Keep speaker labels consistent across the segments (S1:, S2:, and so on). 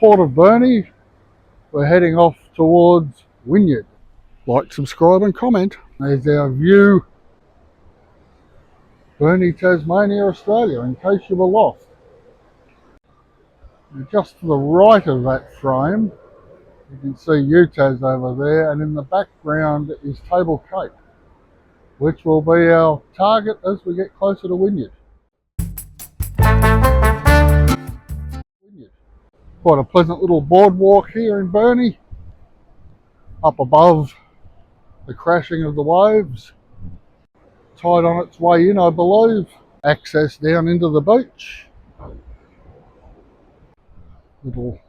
S1: port of Burnie. We're heading off towards Wynyard. Like, subscribe and comment. There's our view. Burnie, Tasmania, Australia, in case you were lost. And just to the right of that frame, you can see UTAS over there, and in the background is Table Cape, which will be our target as we get closer to Wynyard. Quite a pleasant little boardwalk here in Burnie, up above the crashing of the waves. Tide on its way in, I believe. Access down into the beach. Little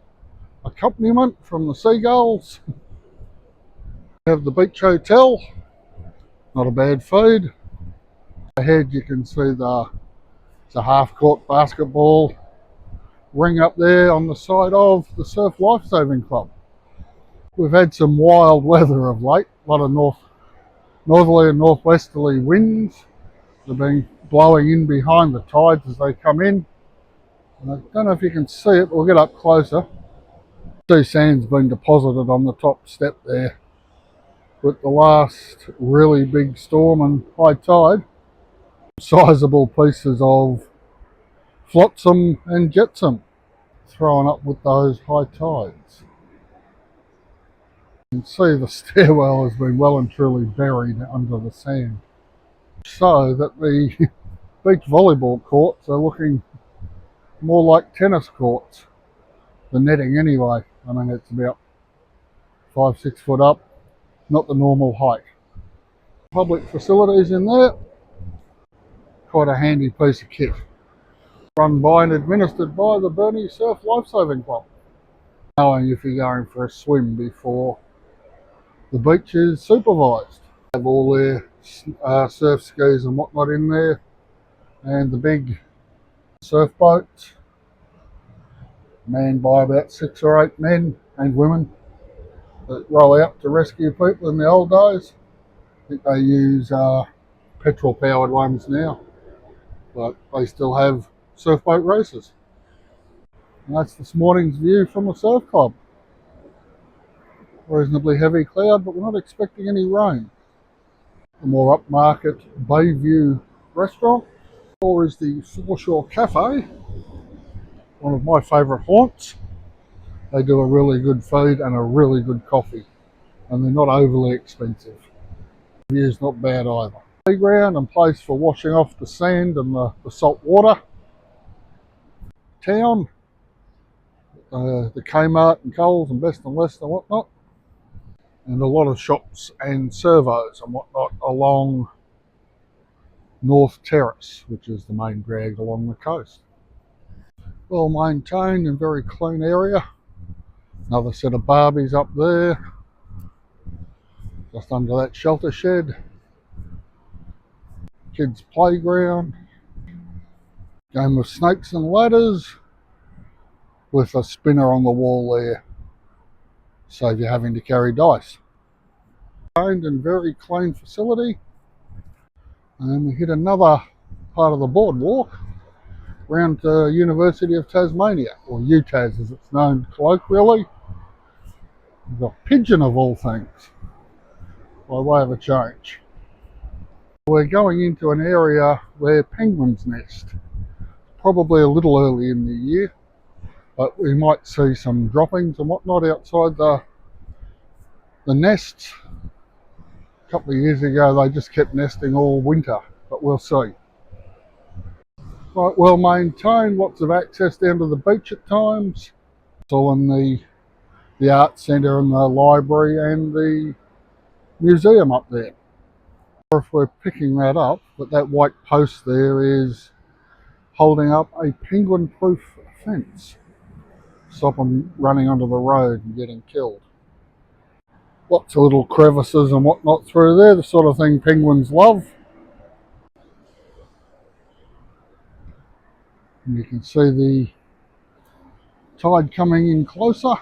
S1: accompaniment from the seagulls. We have the beach hotel. Not a bad feed. Ahead you can see the half-court basketball ring up there on the side of the Surf Lifesaving Club. We've had some wild weather of late. A lot of northerly and northwesterly winds. They've been blowing in behind the tides as they come in. And I don't know if you can see it, but we'll get up closer. See sand's been deposited on the top step there. With the last really big storm and high tide, sizable pieces of flotsam and jetsam thrown up with those high tides. You can see the stairwell has been well and truly buried under the sand. So that the beach volleyball courts are looking more like tennis courts. The netting anyway. I mean, it's about 5-6 foot up, not the normal height. Public facilities in there. Quite a handy piece of kit. Run by and administered by the Burnie Surf Lifesaving Club. Knowing if you're going for a swim before the beach is supervised. Have all their surf skis and whatnot in there, and the big surf boats manned by about 6 or 8 men and women that row out to rescue people in the old days. I think they use petrol powered ones now, but they still have surf boat races. And that's this morning's view from the surf club. Reasonably heavy cloud, but we're not expecting any rain. The more upmarket Bayview restaurant, or is the Foreshore Cafe, one of my favourite haunts. They do a really good food and a really good coffee, and they're not overly expensive. The view's not bad either. Playground and place for washing off the sand and the salt water. Town, the Kmart and Coles and Best and West and whatnot. And a lot of shops and servos and whatnot along North Terrace, which is the main drag along the coast. Well maintained and very clean area. Another set of Barbies up there, just under that shelter shed. Kids' playground. Game of snakes and ladders with a spinner on the wall there. Save you having to carry dice. Clean and very clean facility. And then we hit another part of the boardwalk around to University of Tasmania, or UTAS as it's known colloquially. The pigeon of all things, by way of a change. We're going into an area where penguins nest. Probably a little early in the year, but we might see some droppings and whatnot outside the nests. A couple of years ago they just kept nesting all winter, but we'll see. Right, well maintained, lots of access down to the beach at times. It's all in the art centre and the library and the museum up there. Or if we're picking that up, but that white post there is holding up a penguin-proof fence. Stop them running onto the road and getting killed. Lots of little crevices and whatnot through there, the sort of thing penguins love. And you can see the tide coming in closer.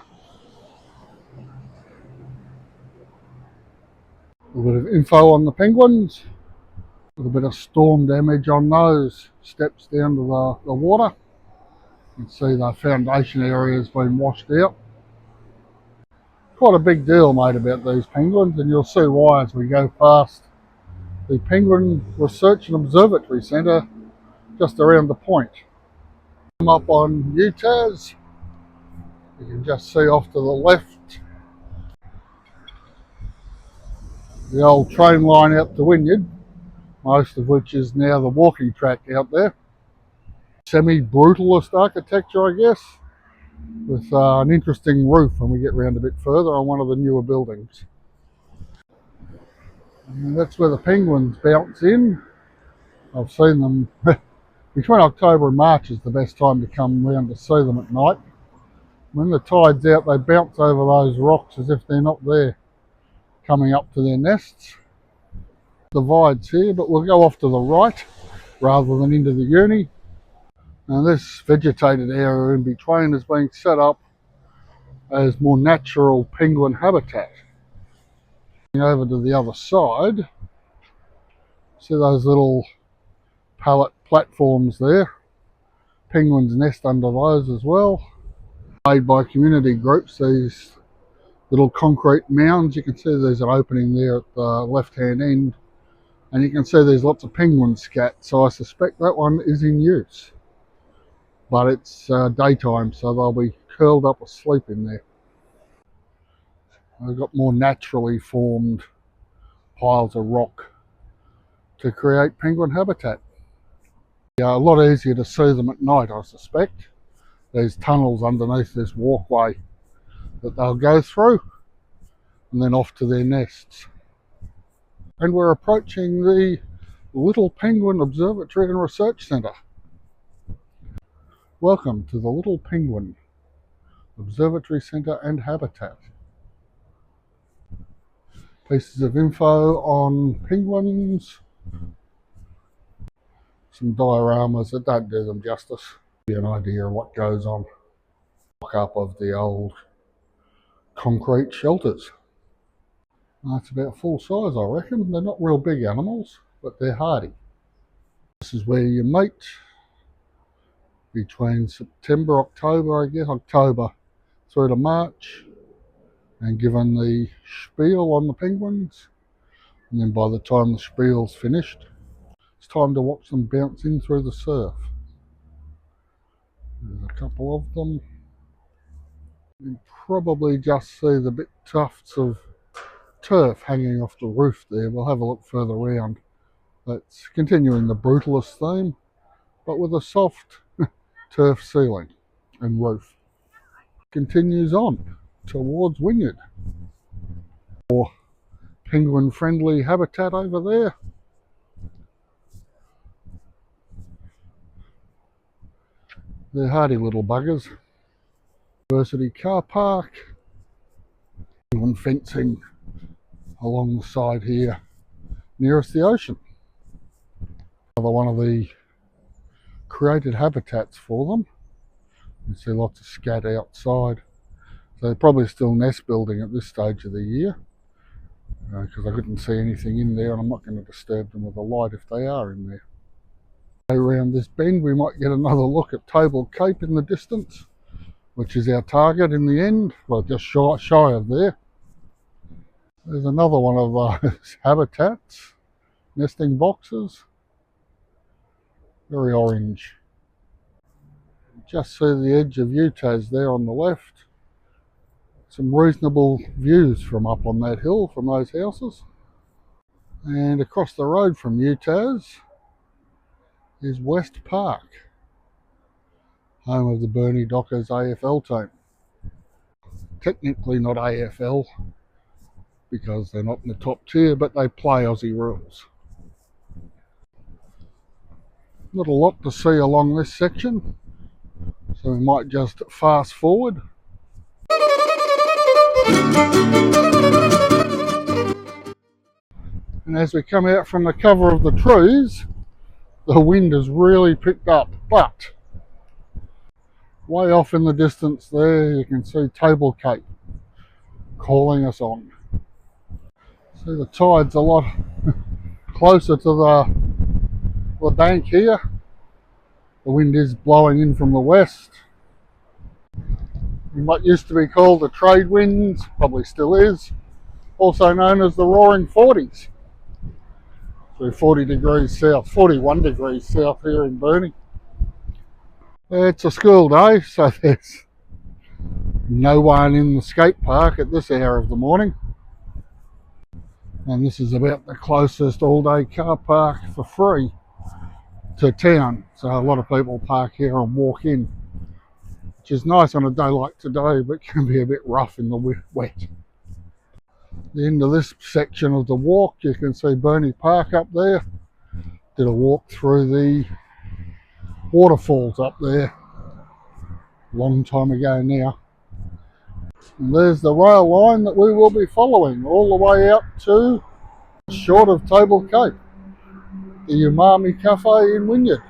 S1: A bit of info on the penguins. A little bit of storm damage on those steps down to the water. You can see the foundation area has been washed out. Quite a big deal made about these penguins, and you'll see why as we go past the Penguin Research and Observatory Centre just around the point. Come up on UTAS, you can just see off to the left the old train line out to Wynyard, most of which is now the walking track out there. Semi-brutalist architecture, I guess, with an interesting roof when we get round a bit further on one of the newer buildings. And that's where the penguins bounce in. I've seen them between October and March is the best time to come round to see them at night. When the tide's out, they bounce over those rocks as if they're not there, coming up to their nests. Divides here, but we'll go off to the right rather than into the uni. And this vegetated area in between is being set up as more natural penguin habitat. Over to the other side, see those little pallet platforms there. Penguins nest under those as well. Made by community groups, these little concrete mounds. You can see there's an opening there at the left hand end, and you can see there's lots of penguin scat, so I suspect that one is in use. But it's daytime, so they'll be curled up asleep in there. They've got more naturally formed piles of rock to create penguin habitat. Yeah, a lot easier to see them at night, I suspect. There's tunnels underneath this walkway that they'll go through and then off to their nests. And we're approaching the Little Penguin Observatory and Research Centre. Welcome to the Little Penguin Observatory Centre and Habitat. Pieces of info on penguins. Some dioramas that don't do them justice. Give you an idea of what goes on. Mock-up of the old concrete shelters. That's about full size, I reckon. They're not real big animals, but they're hardy. This is where you meet between September, October, I guess, October through to March, and given the spiel on the penguins, and then by the time the spiel's finished, it's time to watch them bounce in through the surf. There's a couple of them. You can probably just see the bit tufts of turf hanging off the roof there. We'll have a look further around. That's continuing the brutalist theme, but with a soft turf ceiling and roof. Continues on towards Wynyard. More penguin friendly habitat over there. They're hardy little buggers. University car park. Penguin fencing along the side here nearest the ocean. Another one of the created habitats for them. You see lots of scat outside. So they're probably still nest building at this stage of the year, because I couldn't see anything in there, and I'm not going to disturb them with a light if they are in there. Around this bend we might get another look at Table Cape in the distance, which is our target in the end, well just shy of there. There's another one of those habitats, nesting boxes, very orange. Just see the edge of UTAS there on the left. Some reasonable views from up on that hill from those houses. And across the road from UTAS is West Park, home of the Burnie Dockers AFL team. Technically not AFL because they're not in the top tier, but they play Aussie rules. Not a lot to see along this section, so we might just fast forward. And as we come out from the cover of the trees, the wind has really picked up, but way off in the distance there you can see Table Cape calling us on. See, the tide's a lot closer to the bank here. The wind is blowing in from the west, in what used to be called the trade winds, probably still is, also known as the roaring 40s. So 40 degrees south, 41 degrees south here in Burnie. It's a school day, so there's no one in the skate park at this hour of the morning. And this is about the closest all-day car park for free to town. So a lot of people park here and walk in, which is nice on a day like today, but can be a bit rough in the wet. The end of this section of the walk, you can see Burnie Park up there. Did a walk through the waterfalls up there a long time ago now. And there's the rail line that we will be following all the way out to short of Table Cape, the Umami Cafe in Wynyard.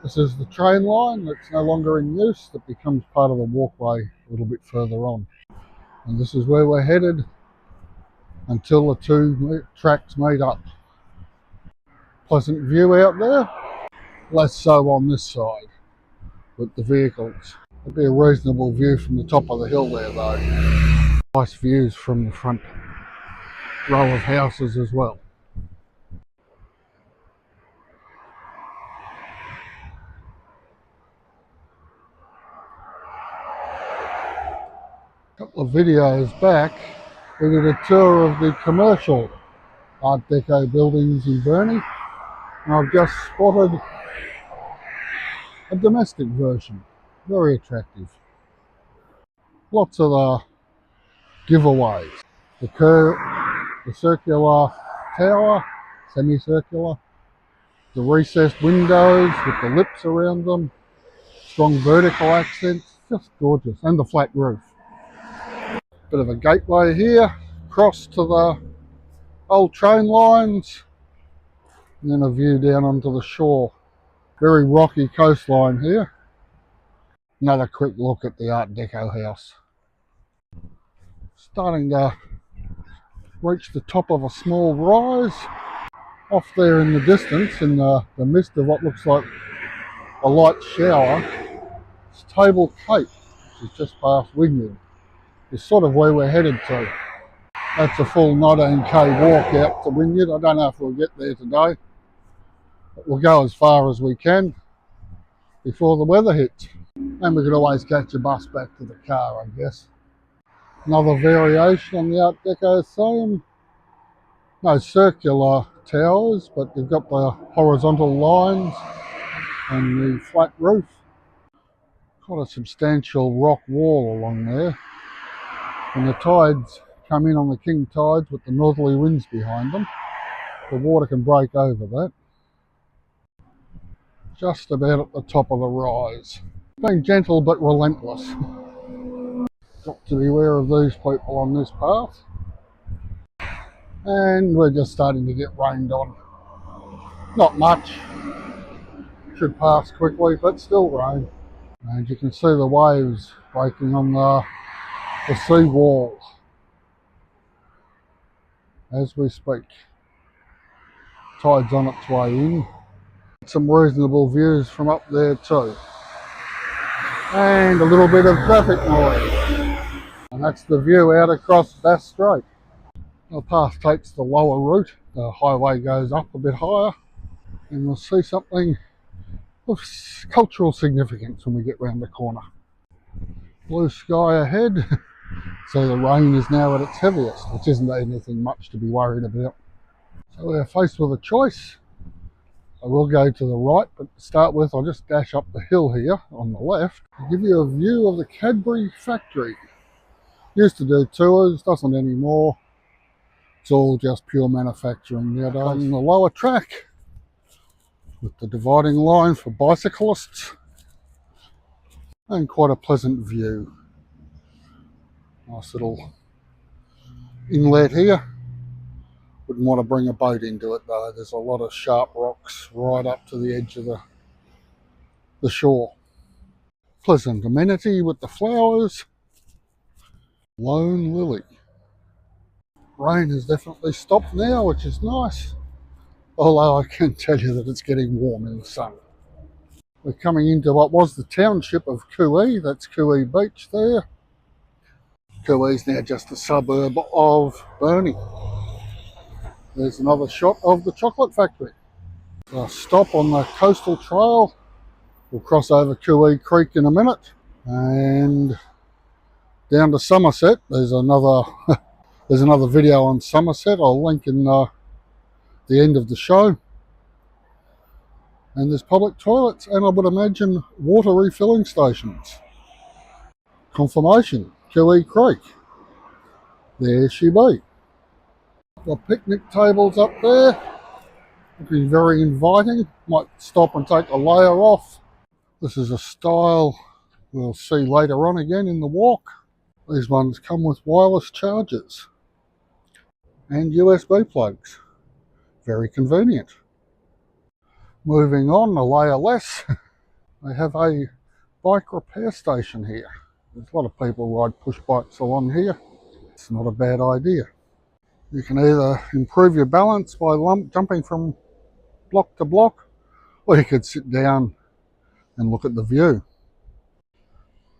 S1: This is the train line that's no longer in use, that becomes part of the walkway a little bit further on. And this is where we're headed until the two tracks meet up. Pleasant view out there, less so on this side with the vehicles. It'd be a reasonable view from the top of the hill there though. Nice views from the front row of houses as well. A couple of videos back, we did a tour of the commercial Art Deco buildings in Burnie, and I've just spotted a domestic version, very attractive. Lots of giveaways. The circular tower, semicircular, the recessed windows with the lips around them, strong vertical accents, just gorgeous, and the flat roof. Bit of a gateway here, across to the old train lines, and then a view down onto the shore. Very rocky coastline here. Another quick look at the Art Deco house. Starting to reach the top of a small rise. Off there in the distance, in the midst of what looks like a light shower, it's Table Cape, which is just past Wynyard. It's sort of where we're headed to. That's a full 19k walk out to Wynyard. I don't know if we'll get there today, but we'll go as far as we can before the weather hits. And we could always catch a bus back to the car, I guess. Another variation on the Art Deco theme. No circular towers, but they've got the horizontal lines and the flat roof. Quite a substantial rock wall along there. When the tides come in on the king tides with the northerly winds behind them, the water can break over that. Just about at the top of the rise. Being gentle but relentless. Got to be aware of these people on this path. And we're just starting to get rained on. Not much. Should pass quickly, but still rain. And you can see the waves breaking on the sea wall as we speak. Tide's on its way in. Some reasonable views from up there too. And a little bit of traffic noise. And that's the view out across Bass Strait. The path takes the lower route. The highway goes up a bit higher. And we'll see something of cultural significance when we get round the corner. Blue sky ahead. So the rain is now at its heaviest, which isn't anything much to be worried about. So we're faced with a choice. I will go to the right, but to start with, I'll just dash up the hill here on the left to give you a view of the Cadbury factory. Used to do tours, doesn't anymore. It's all just pure manufacturing nowadays. On the lower track, with the dividing line for bicyclists, and quite a pleasant view. Nice little inlet here. Wouldn't want to bring a boat into it though. There's a lot of sharp rocks right up to the edge of the shore. Pleasant amenity with the flowers. Lone lily. Rain has definitely stopped now, which is nice. Although I can tell you that it's getting warm in the sun. We're coming into what was the township of Kui. That's Kui Beach there. Kui is now just a suburb of Burnie. There's another shot of the chocolate factory. A stop on the coastal trail. We'll cross over Kui Creek in a minute and down to Somerset. There's another video on Somerset. I'll link in the end of the show. And there's public toilets and I would imagine water refilling stations. Confirmation, Kui Creek. There she be. The picnic tables up there, looking very inviting. Might stop and take a layer off. This is a style we'll see later on again in the walk. These ones come with wireless chargers and USB plugs. Very convenient. Moving on, a layer less, they have a bike repair station here. There's a lot of people ride push bikes along here. It's not a bad idea. You can either improve your balance by jumping from block to block, or you could sit down and look at the view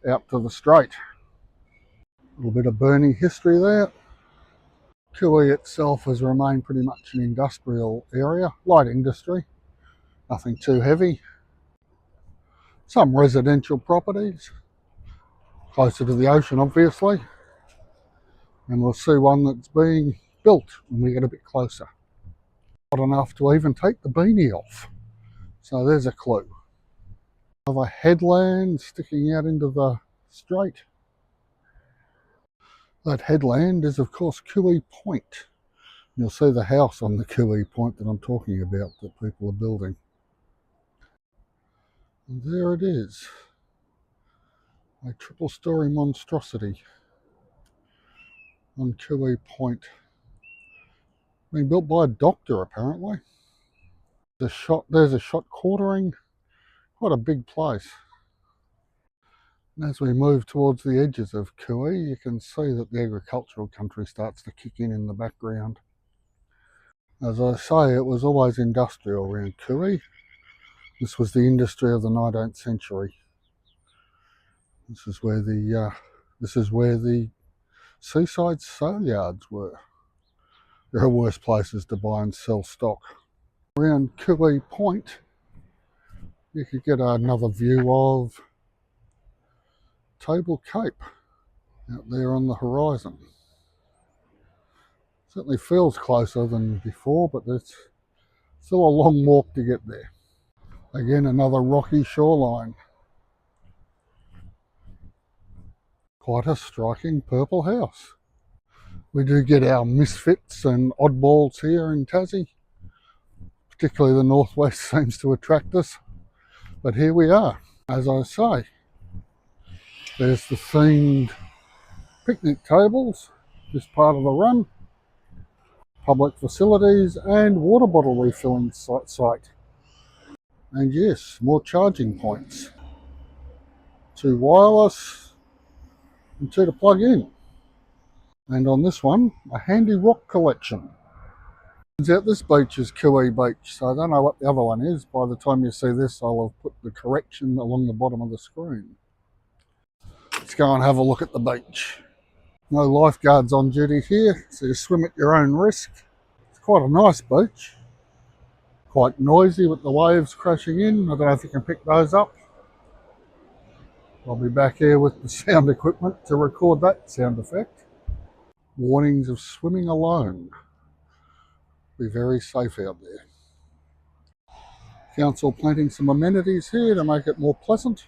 S1: out to the straight. A little bit of Burnie history there. Kui itself has remained pretty much an industrial area, light industry, nothing too heavy. Some residential properties, closer to the ocean obviously, and we'll see one that's being built when we get a bit closer. Not enough to even take the beanie off, so there's a clue. Another headland sticking out into the strait. That headland is of course Kui Point. You'll see the house on the Kui Point that I'm talking about that people are building. And there it is, a triple-storey monstrosity on Kui Point. Being built by a doctor apparently. There's a shot quartering, quite a big place. And as we move towards the edges of Kui, you can see that the agricultural country starts to kick in the background. As I say, it was always industrial around Kui. This was the industry of the 19th century. This is where the seaside sale yards were. There are worse places to buy and sell stock. Around Kui Point, you could get another view of Table Cape out there on the horizon. Certainly feels closer than before, but there's still a long walk to get there. Again, another rocky shoreline. Quite a striking purple house. We do get our misfits and oddballs here in Tassie. Particularly the northwest seems to attract us. But here we are, as I say. There's the themed picnic tables, this part of the run, public facilities and water bottle refilling site. And yes, more charging points. 2 wireless and 2 to plug in. And on this one, a handy rock collection. Turns out this beach is Kui Beach, so I don't know what the other one is. By the time you see this, I'll have put the correction along the bottom of the screen. Let's go and have a look at the beach. No lifeguards on duty here, so you swim at your own risk. It's quite a nice beach. Quite noisy with the waves crashing in. I don't know if you can pick those up. I'll be back here with the sound equipment to record that sound effect. Warnings of swimming alone. Be very safe out there. Council planting some amenities here to make it more pleasant.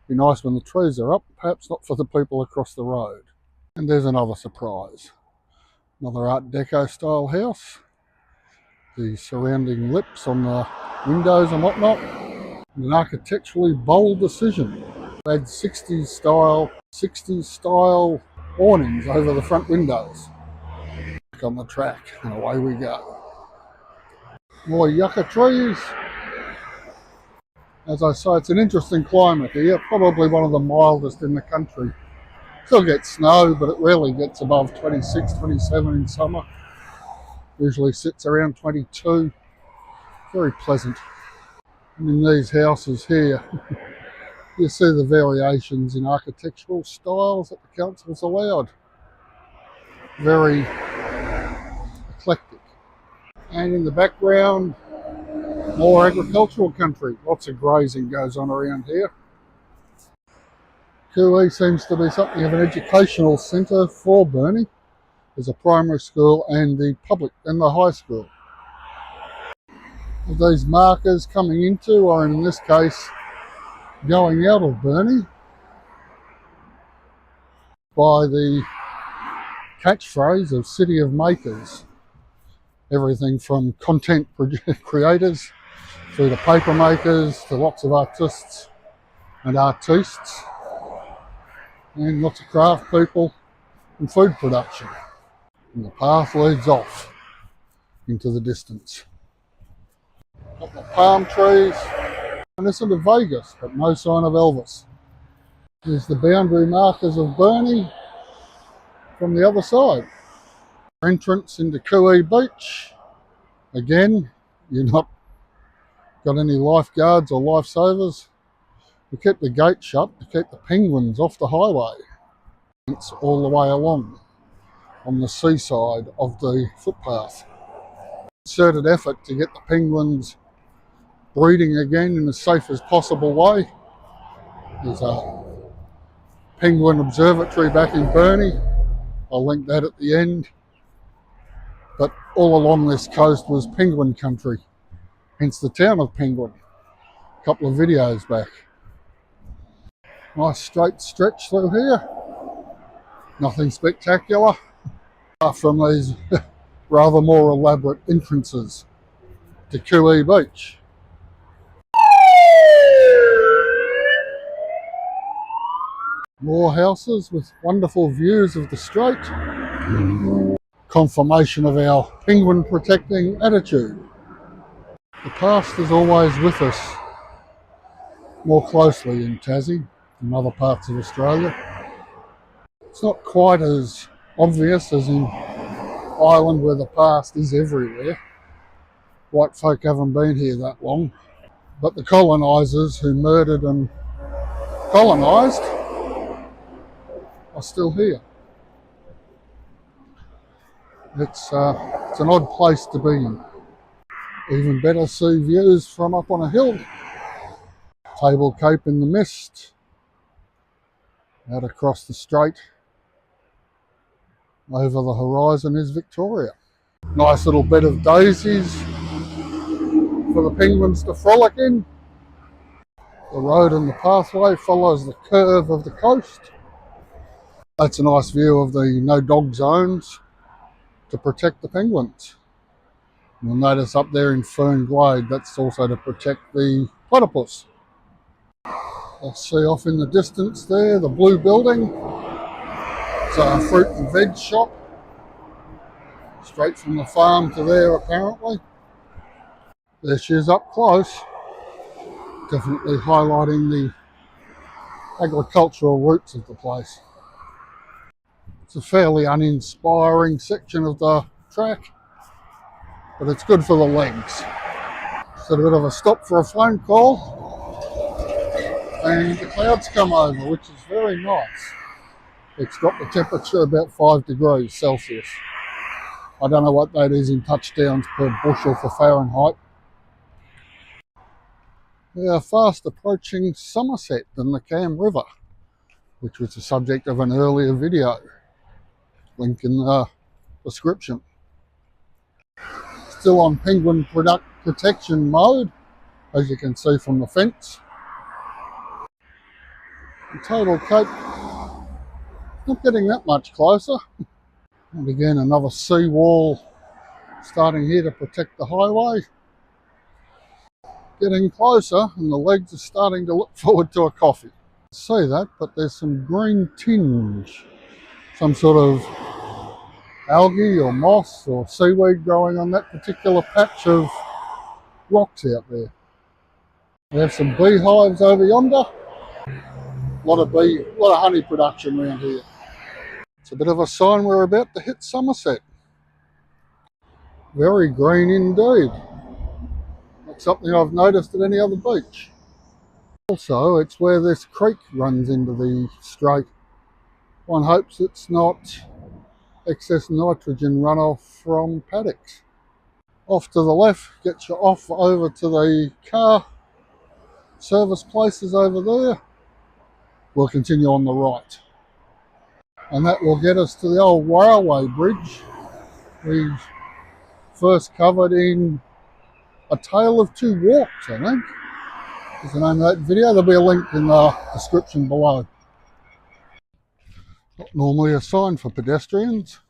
S1: Be nice when the trees are up, perhaps not for the people across the road. And there's another surprise. Another Art Deco style house. The surrounding lips on the windows and whatnot. An architecturally bold decision. Add 60s style awnings over the front windows. Back on the track and away we go. More yucca trees. As I say, it's an interesting climate here, probably one of the mildest in the country. Still gets snow, but it rarely gets above 26, 27 in summer. Usually sits around 22. Very pleasant. And in these houses here, you see the variations in architectural styles that the council's allowed. Very eclectic. And in the background, more agricultural country. Lots of grazing goes on around here. Kui seems to be something of an educational centre for Burnie. There's a primary school and the public and the high school. These markers coming into, or in this case, going out of Burnie, by the catchphrase of City of Makers. Everything from content creators through to paper makers to lots of artists and artistes and lots of craft people and food production. And the path leads off into the distance. A couple of palm trees, and this is Vegas, but no sign of Elvis. There's the boundary markers of Burnie from the other side. Entrance into Kui Beach. Again, you're not got any lifeguards or lifesavers. We kept the gate shut to keep the penguins off the highway. It's all the way along on the seaside of the footpath. Concerted effort to get the penguins breeding again in the safest possible way. There's a penguin observatory back in Burnie. I'll link that at the end. But all along this coast was penguin country, hence the town of Penguin. A couple of videos back. Nice straight stretch through here. Nothing spectacular, apart from these rather more elaborate entrances to Kui Beach. More houses with wonderful views of the strait. Confirmation of our penguin protecting attitude. The past is always with us, more closely in Tassie than other parts of Australia. It's not quite as obvious as in Ireland where the past is everywhere. White folk haven't been here that long, but the colonisers who murdered and colonised are still here. It's an odd place to be in. Even better see views from up on a hill. Table Cape in the mist. Out across the strait. Over the horizon is Victoria. Nice little bed of daisies for the penguins to frolic in. The road and the pathway follows the curve of the coast. That's a nice view of the no dog zones to protect the penguins. You'll notice up there in Fern Glade, that's also to protect the platypus. I'll see off in the distance there, the blue building. It's a fruit and veg shop. Straight from the farm to there apparently. There she is up close. Definitely highlighting the agricultural roots of the place. It's a fairly uninspiring section of the track, but it's good for the legs. Just a bit of a stop for a phone call, and the clouds come over, which is very nice. It's dropped the temperature about 5 degrees Celsius. I don't know what that is in touchdowns per bushel for Fahrenheit. We are fast approaching Somerset and the Cam River, which was the subject of an earlier video. Link in the description. Still on penguin protection mode, as you can see from the fence. The Total Cape, not getting that much closer. And again, another seawall starting here to protect the highway. Getting closer, and the legs are starting to look forward to a coffee. See that, but there's some green tinge, some sort of algae or moss or seaweed growing on that particular patch of rocks out there. We have some beehives over yonder. A lot of honey production around here. It's a bit of a sign we're about to hit Somerset. Very green indeed. like something I've noticed at any other beach. Also, it's where this creek runs into the strait. One hopes it's not excess nitrogen runoff from paddocks. Off to the left gets you off over to the car service places over there. We'll continue on the right, and that will get us to the old railway bridge we first covered in A Tale of Two Walks, I think is the name of that video. There'll be a link in the description below. Not normally a sign for pedestrians,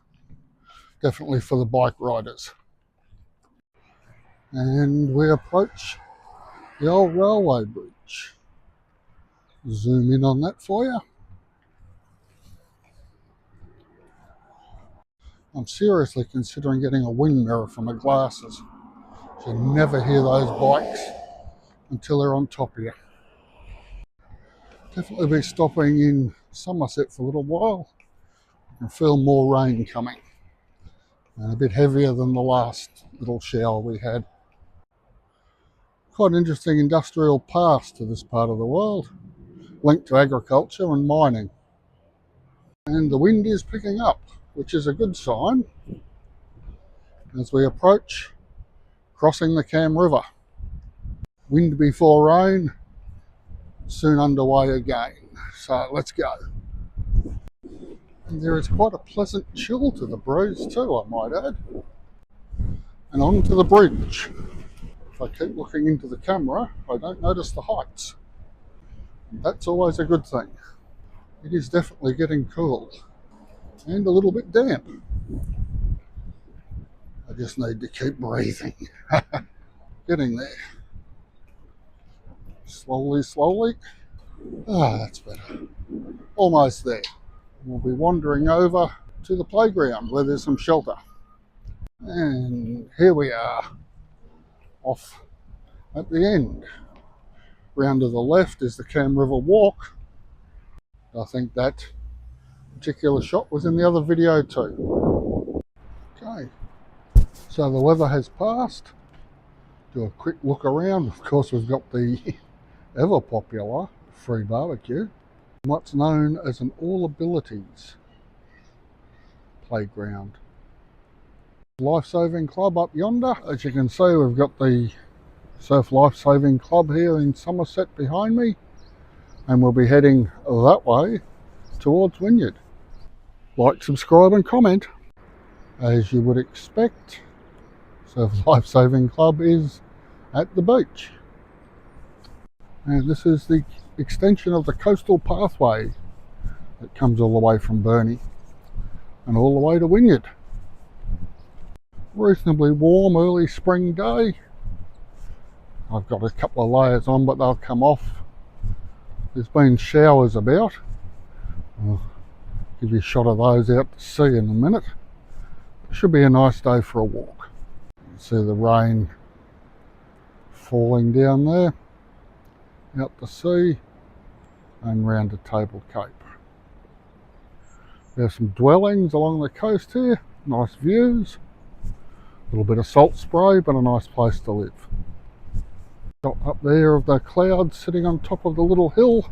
S1: definitely for the bike riders. And we approach the old railway bridge. Zoom in on that for you. I'm seriously considering getting a wind mirror for my glasses. You never hear those bikes until they're on top of you. Definitely be stopping in Somerset for a little while. I can feel more rain coming, and a bit heavier than the last little shower we had. Quite an interesting industrial past to this part of the world, linked to agriculture and mining. And the wind is picking up, which is a good sign as we approach crossing the Cam River. Wind before rain, soon underway again. So let's go. And there is quite a pleasant chill to the breeze too, I might add. And on to the bridge. If I keep looking into the camera, I don't notice the heights. That's always a good thing. It is definitely getting cool and a little bit damp. I just need to keep breathing. Getting there. Slowly, slowly. Ah, that's better. Almost there. We'll be wandering over to the playground where there's some shelter. And here we are, off at the end. Round to the left is the Cam River Walk. I think that particular shot was in the other video too. Okay, so the weather has passed. Do a quick look around. Of course, we've got the ever popular free barbecue. What's known as an all abilities playground. Lifesaving Club up yonder. As you can see, we've got the Surf Lifesaving Club here in Somerset behind me, and we'll be heading that way towards Wynyard. Like, subscribe and comment. As you would expect, Surf Lifesaving Club is at the beach. And this is the extension of the coastal pathway that comes all the way from Burnie and all the way to Wynyard. Reasonably warm early spring day. I've got a couple of layers on, but they'll come off. There's been showers about. I'll give you a shot of those out to sea in a minute. It should be a nice day for a walk. You can see the rain falling down there, out to sea and round to Table Cape. There's some dwellings along the coast here, nice views, a little bit of salt spray, but a nice place to live. Shot up there of the clouds sitting on top of the little hill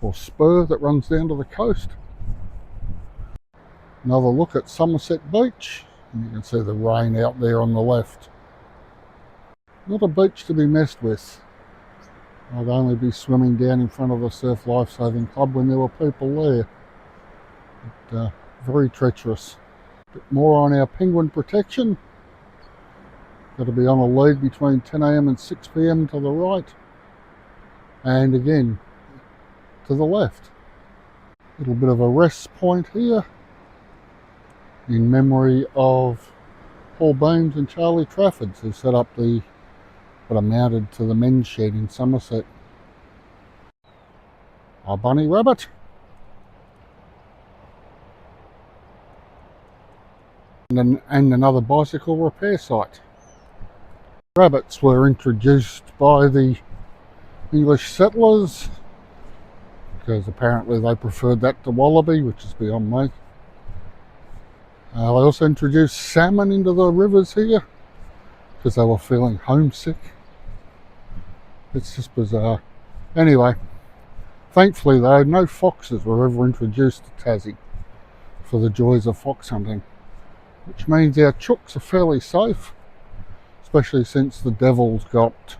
S1: or spur that runs down to the coast. Another look at Somerset Beach, and you can see the rain out there on the left. Not a beach to be messed with. I'd only be swimming down in front of the Surf Lifesaving Club when there were people there. But, very treacherous. A bit more on our penguin protection. Got to be on a lead between 10 AM and 6 PM to the right. And again, to the left. A little bit of a rest point here in memory of Paul Beams and Charlie Traffords, who set up the what are mounted to the men's shed in Somerset. Our bunny rabbit. And another bicycle repair site. Rabbits were introduced by the English settlers because apparently they preferred that to wallaby, which is beyond me. They also introduced salmon into the rivers here because they were feeling homesick It's just bizarre. Anyway, thankfully though, no foxes were ever introduced to Tassie for the joys of fox hunting, which means our chooks are fairly safe, especially since the devil's got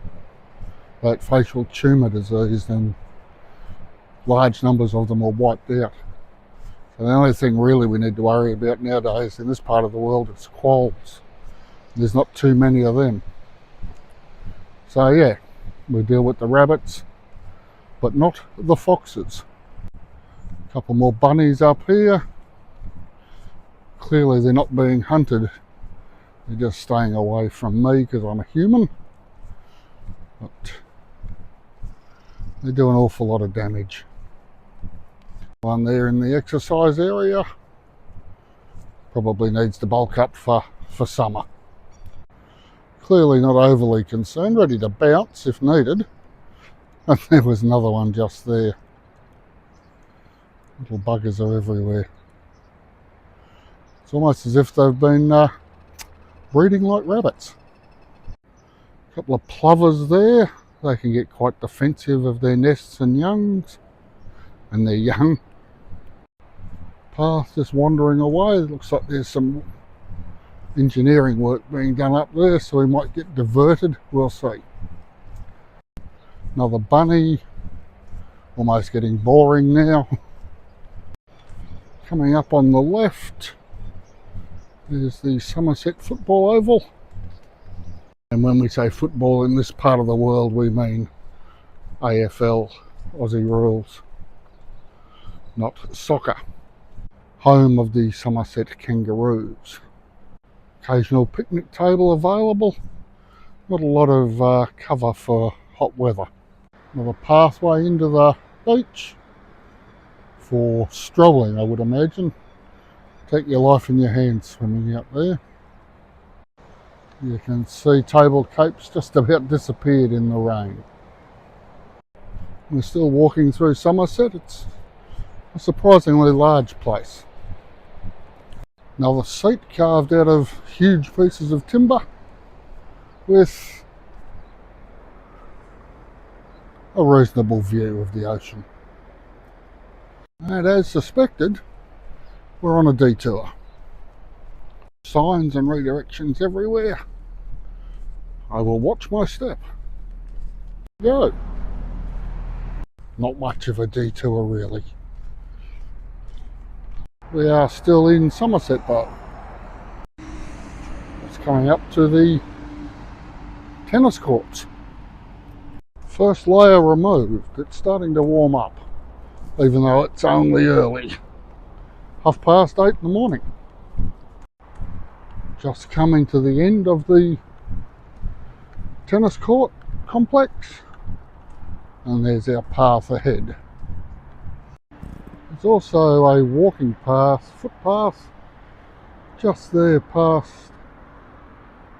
S1: that facial tumour disease and large numbers of them are wiped out. So the only thing really we need to worry about nowadays in this part of the world is quolls. There's not too many of them. So yeah, we deal with the rabbits, but not the foxes. A couple more bunnies up here. Clearly they're not being hunted. They're just staying away from me because I'm a human. But they do an awful lot of damage. One there in the exercise area. Probably needs to bulk up for summer. Clearly not overly concerned, ready to bounce if needed. And there was another one just there. Little buggers are everywhere. It's almost as if they've been breeding like rabbits. A couple of plovers there. They can get quite defensive of their nests and youngs. And their young. Path just wandering away. It looks like there's some engineering work being done up there, so we might get diverted. We'll see. Another bunny. Almost getting boring now. Coming up on the left, there's the Somerset football oval. And when we say football in this part of the world, we mean AFL, Aussie rules, not soccer. Home of the Somerset Kangaroos. Occasional picnic table available. Not a lot of cover for hot weather. Another pathway into the beach for strolling, I would imagine. Take your life in your hands swimming out there. You can see Table Capes just about disappeared in the rain. We're still walking through Somerset. It's a surprisingly large place. Another seat carved out of huge pieces of timber with a reasonable view of the ocean. And as suspected, we're on a detour. Signs and redirections everywhere. I will watch my step. Go. Not much of a detour really. We are still in Somerset though. It's coming up to the tennis courts. First layer removed. It's starting to warm up, even though it's only early. 8:30 in the morning. Just coming to the end of the tennis court complex, and there's our path ahead. There's also a walking path, footpath, just there past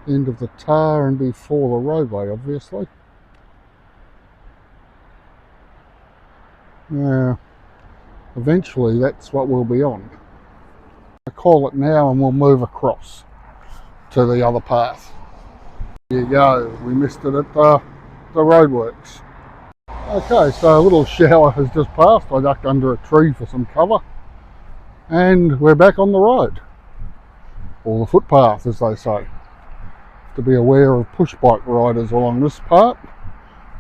S1: the end of the tar and before the roadway, obviously. Now, eventually that's what we'll be on. I call it now and we'll move across to the other path. There you go, we missed it at the roadworks. Okay, so a little shower has just passed. I ducked under a tree for some cover. And we're back on the road. Or the footpath, as they say. To be aware of push bike riders along this part.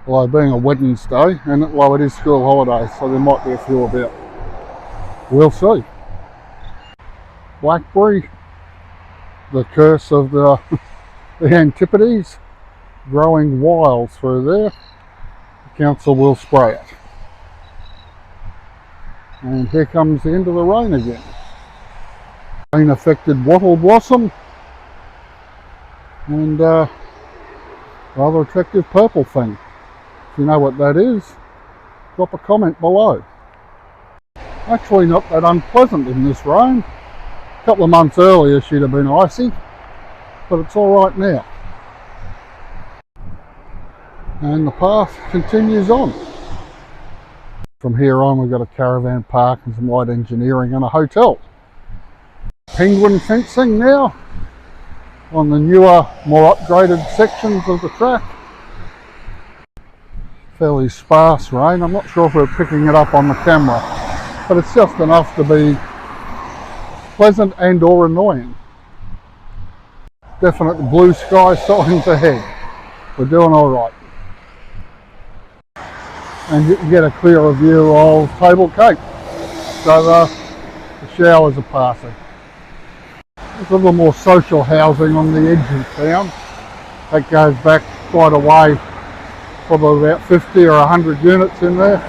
S1: Although being a Wednesday, and well, it is school holidays, so there might be a few about. We'll see. Blackberry, the curse of the Antipodes, growing wild through there. The council will spray it. And here comes the end of the rain again. Rain affected wattle blossom and rather attractive purple thing. If you know what that is, drop a comment below. Actually not that unpleasant in this rain. A couple of months earlier she'd have been icy, but it's alright now. And the path continues on. From here on we've got a caravan park and some light engineering and a hotel. Penguin fencing now on the newer, more upgraded sections of the track. Fairly sparse rain. I'm not sure if we're picking it up on the camera, but it's just enough to be pleasant and or annoying. Definite blue sky signs ahead. We're doing all right. And you can get a clearer view of Table Cape. So the showers are passing. There's a little more social housing on the edge of town. That goes back quite a way, probably about 50 or 100 units in there.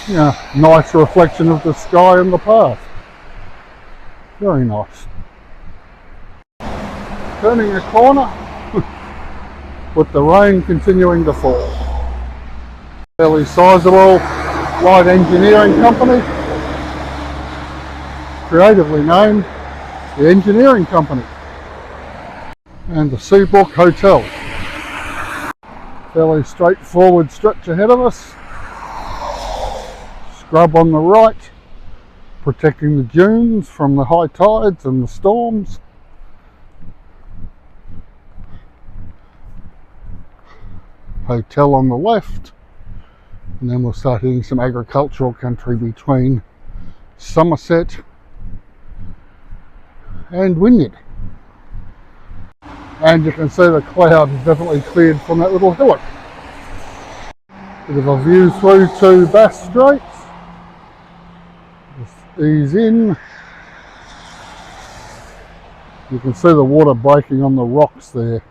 S1: Yeah, nice reflection of the sky and the path. Very nice. Turning a corner with the rain continuing to fall. Fairly sizable light engineering company, creatively named the Engineering Company, and the Seabrook Hotel. Fairly straightforward stretch ahead of us. Scrub on the right, protecting the dunes from the high tides and the storms. Hotel on the left, and then we'll start hitting some agricultural country between Somerset and Wynyard. And you can see the cloud is definitely cleared from that little hillock. Bit of a view through to Bass Straits. Just ease in. You can see the water breaking on the rocks there,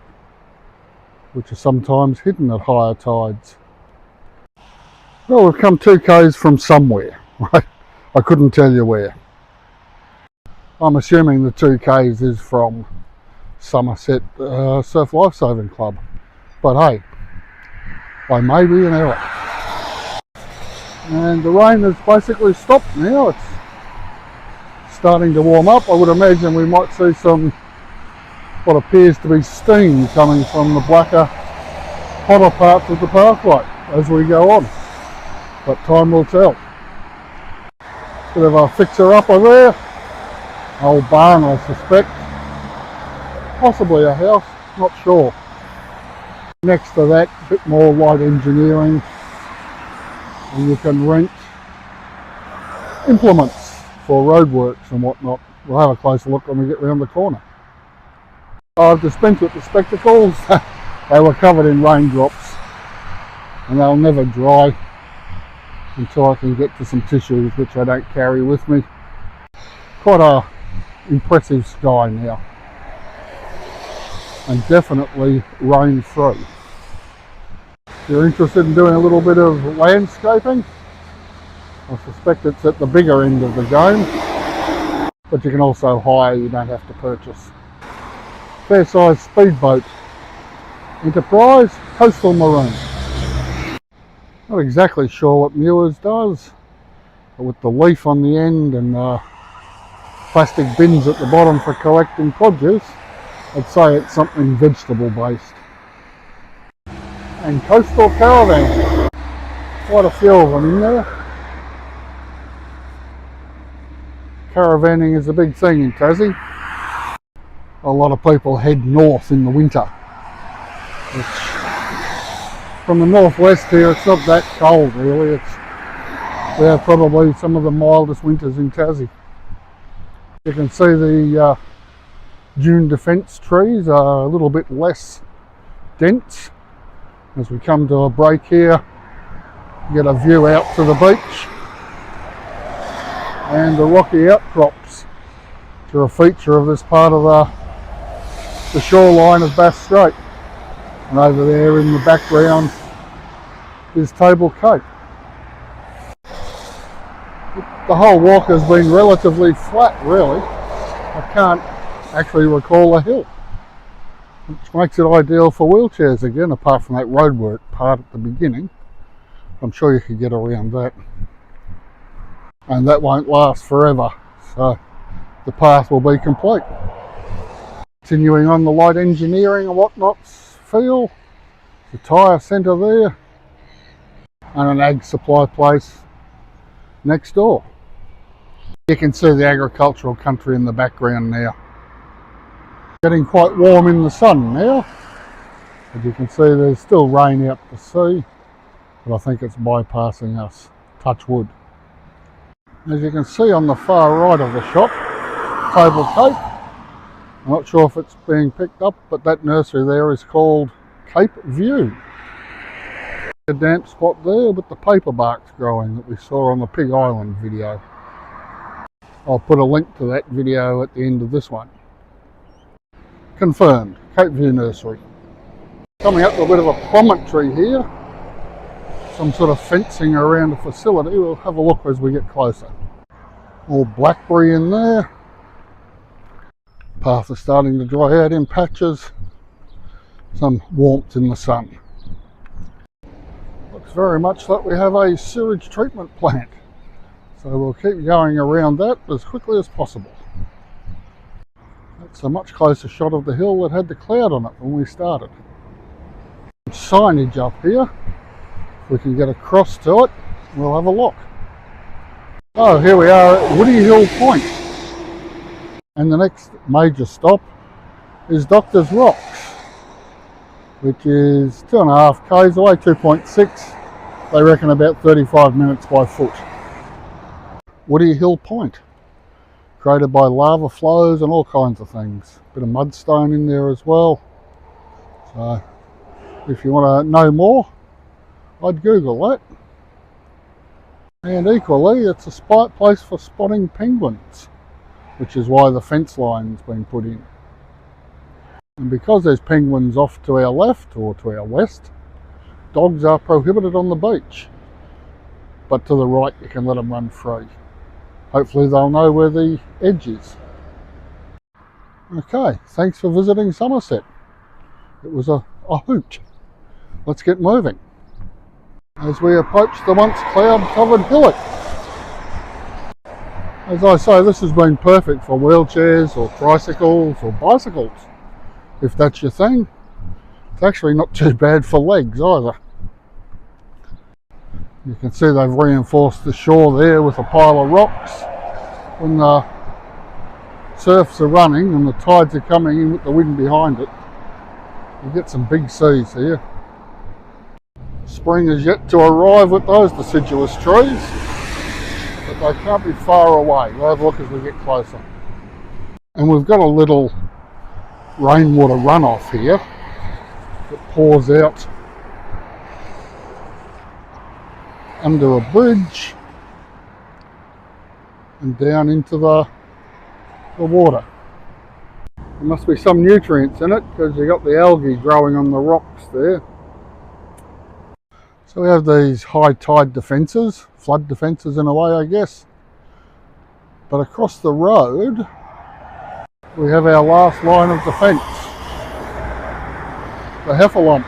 S1: which are sometimes hidden at higher tides. Well, we've come 2 k's from somewhere, right? I couldn't tell you where. I'm assuming the 2 k's is from Somerset Surf Lifesaving Club. But hey, I may be in error. And the rain has basically stopped now. It's starting to warm up. I would imagine we might see some what appears to be steam coming from the blacker, hotter parts of the pathway as we go on. But time will tell. Bit of a fixer-upper there. Old barn, I suspect. Possibly a house, not sure. Next to that, a bit more light engineering. And you can rent implements for roadworks and whatnot. We'll have a closer look when we get round the corner. I've dispensed with the spectacles. They were covered in raindrops and they'll never dry until I can get to some tissues, which I don't carry with me. Quite a impressive sky now, and definitely rain free. If you're interested in doing a little bit of landscaping, I suspect it's at the bigger end of the game, but you can also hire, you don't have to purchase. Fair sized speedboat, Enterprise Coastal Marine. Not exactly sure what Muir's does, but with the leaf on the end and plastic bins at the bottom for collecting produce, I'd say it's something vegetable based. And coastal caravans, quite a few of them in there. Caravanning is a big thing in Tassie. A lot of people head north in the winter. From the northwest here, it's not that cold really. We have probably some of the mildest winters in Tassie. You can see the dune defence trees are a little bit less dense. As we come to a break here, you get a view out to the beach and the rocky outcrops, which are a feature of this part of the shoreline of Bass Strait. And over there in the background is Table Cape. The whole walk has been relatively flat really. I can't actually recall a hill, which makes it ideal for wheelchairs again, apart from that roadwork part at the beginning. I'm sure you could get around that. And that won't last forever, so the path will be complete. Continuing on the light engineering and whatnots feel, the tyre centre there, and an ag supply place next door. You can see the agricultural country in the background now. Getting quite warm in the sun now. As you can see, there's still rain out to sea. but I think it's bypassing us. Touch wood. As you can see on the far right of the shop, Table Cape. I'm not sure if it's being picked up, but that nursery there is called Cape View. A damp spot there, but the paper bark's growing that we saw on the Pig Island video. I'll put a link to that video at the end of this one. Confirmed, Cape View Nursery. Coming up to a bit of a promontory here, some sort of fencing around the facility. We'll have a look as we get closer. All blackberry in there. Path is starting to dry out in patches. Some warmth in the sun. Looks very much like we have a sewage treatment plant. So we'll keep going around that as quickly as possible. That's a much closer shot of the hill that had the cloud on it when we started. Signage up here. If we can get across to it, we'll have a look. Oh, here we are at Woody Hill Point. And the next major stop is Doctor's Rocks, which is 2.5 k's away, 2.6. They reckon about 35 minutes by foot. Woody Hill Point, created by lava flows and all kinds of things. Bit of mudstone in there as well. So if you want to know more, I'd Google that. And equally, it's a place for spotting penguins, which is why the fence line's been put in. And because there's penguins off to our left or to our west, dogs are prohibited on the beach. But to the right, you can let them run free. Hopefully they'll know where the edge is. Okay, thanks for visiting Somerset. It was a hoot. Let's get moving. As we approach the once cloud-covered hillock. As I say, this has been perfect for wheelchairs or tricycles or bicycles, if that's your thing. It's actually not too bad for legs either. You can see they've reinforced the shore there with a pile of rocks. When the surfs are running and the tides are coming in with the wind behind it, you get some big seas here. Spring is yet to arrive with those deciduous trees, but they can't be far away. We'll have a look as we get closer. And we've got a little rainwater runoff here that pours out under a bridge and down into the water. There must be some nutrients in it because you've got the algae growing on the rocks there. So we have these high tide defences, flood defences in a way I guess. But across the road we have our last line of defence, the heffalump.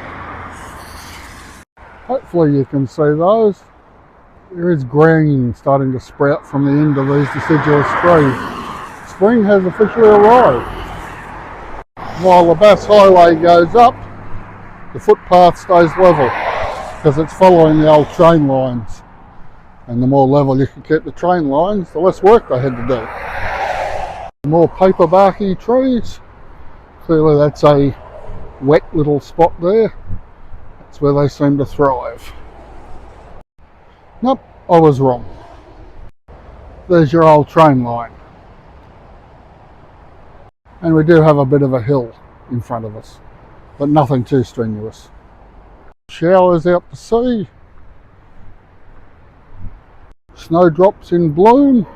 S1: Hopefully you can see those. There is green starting to sprout from the end of these deciduous trees. Spring has officially arrived. While the Bass Highway goes up, the footpath stays level because it's following the old train lines. And the more level you can keep the train lines, the less work they had to do. More paper barky trees. Clearly that's a wet little spot there. That's where they seem to thrive. Nope, I was wrong. There's your old train line. And we do have a bit of a hill in front of us, but nothing too strenuous. Showers out to sea. Snowdrops in bloom.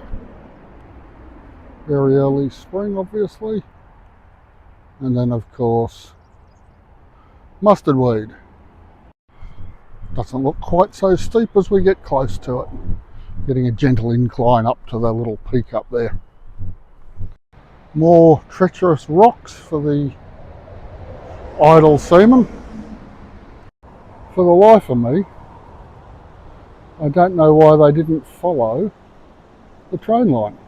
S1: Very early spring, obviously. And then, of course, mustard weed. Doesn't look quite so steep as we get close to it. Getting a gentle incline up to the little peak up there. More treacherous rocks for the idle seaman. For the life of me, I don't know why they didn't follow the train line.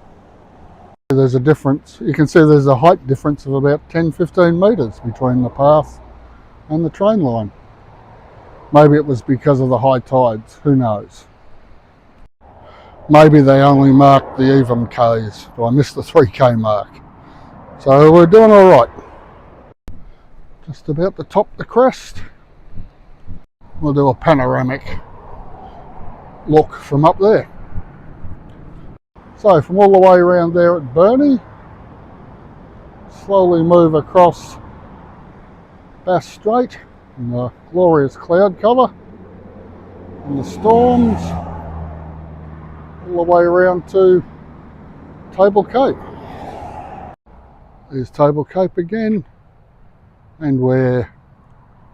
S1: There's a difference. You can see there's a height difference of about 10-15 metres between the path and the train line. Maybe it was because of the high tides, who knows. Maybe they only marked the even Ks, but I missed the 3K mark. So we're doing all right. Just about to top the crest. We'll do a panoramic look from up there. So from all the way around there at Burnie, slowly move across Bass Strait in the glorious cloud cover and the storms, all the way around to Table Cape. There's Table Cape again, and we're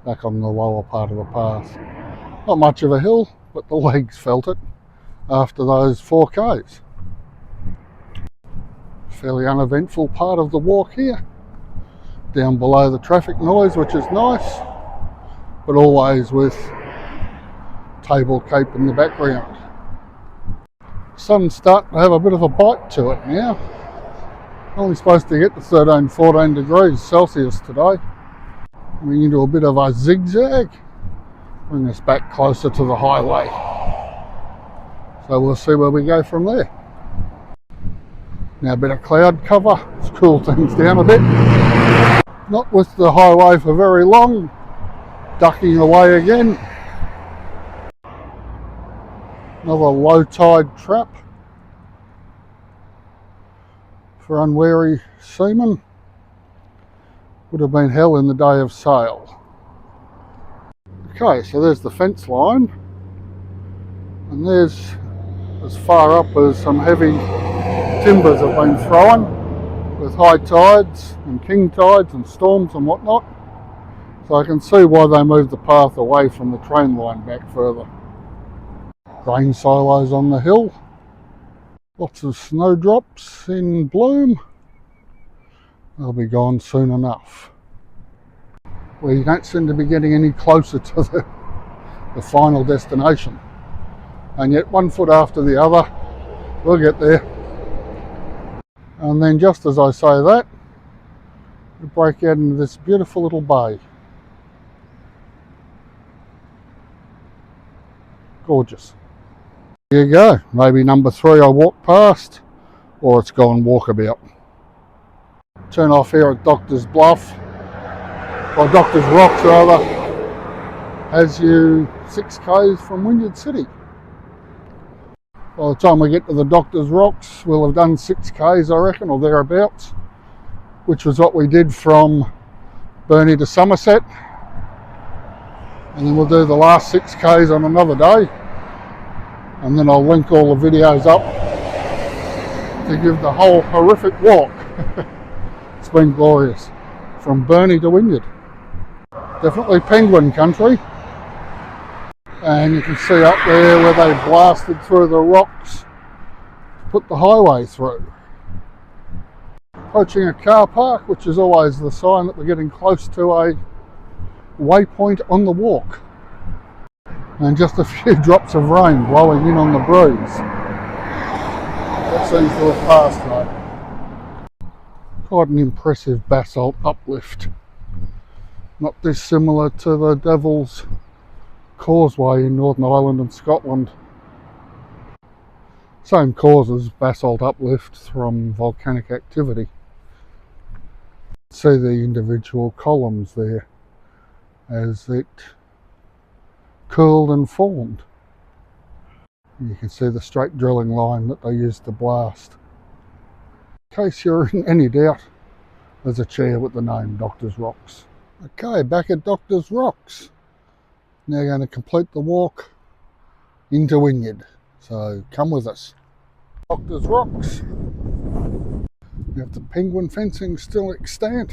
S1: back on the lower part of the pass. Not much of a hill, but the legs felt it after those 4Ks. Fairly uneventful part of the walk here, down below the traffic noise, which is nice, but always with Table Cape in the background. Sun's starting to have a bit of a bite to it now. Only supposed to get to 13, 14 degrees Celsius today. We're into a bit of a zigzag, bring us back closer to the highway. So we'll see where we go from there. Now a bit of cloud cover, let's cool things down a bit. Not with the highway for very long, ducking away again. Another low tide trap for unwary seamen. Would have been hell in the day of sail. Okay, so there's the fence line, and there's as far up as some heavy timbers have been thrown with high tides and king tides and storms and whatnot. So I can see why they moved the path away from the train line back further. Grain silos on the hill. Lots of snowdrops in bloom. They'll be gone soon enough. We don't seem to be getting any closer to the final destination. And yet, one foot after the other, we'll get there. And then just as I say that, we break out into this beautiful little bay. Gorgeous. There you go, maybe number 3 I walked past, or it's gone walkabout. Turn off here at Doctor's Bluff, or Doctor's Rocks rather, has you 6Ks from Wynyard City. By the time we get to the Doctor's Rocks, we'll have done 6Ks I reckon, or thereabouts, which was what we did from Burnie to Somerset. And then we'll do the last 6Ks on another day. And then I'll link all the videos up to give the whole horrific walk. It's been glorious. From Burnie to Wynyard. Definitely penguin country. And you can see up there where they blasted through the rocks, put the highway through. Approaching a car park, which is always the sign that we're getting close to a waypoint on the walk. And just a few drops of rain blowing in on the breeze. That seems to have passed though. Quite an impressive basalt uplift. Not dissimilar to the Devil's Causeway in Northern Ireland and Scotland. Same causes, basalt uplift from volcanic activity. See the individual columns there as it curled and formed. You can see the straight drilling line that they used to blast. In case you're in any doubt, there's a chair with the name Doctor's Rocks. Okay, back at Doctor's Rocks. Now going to complete the walk into Wynyard. So come with us. Doctor's Rocks. We have the penguin fencing still extant.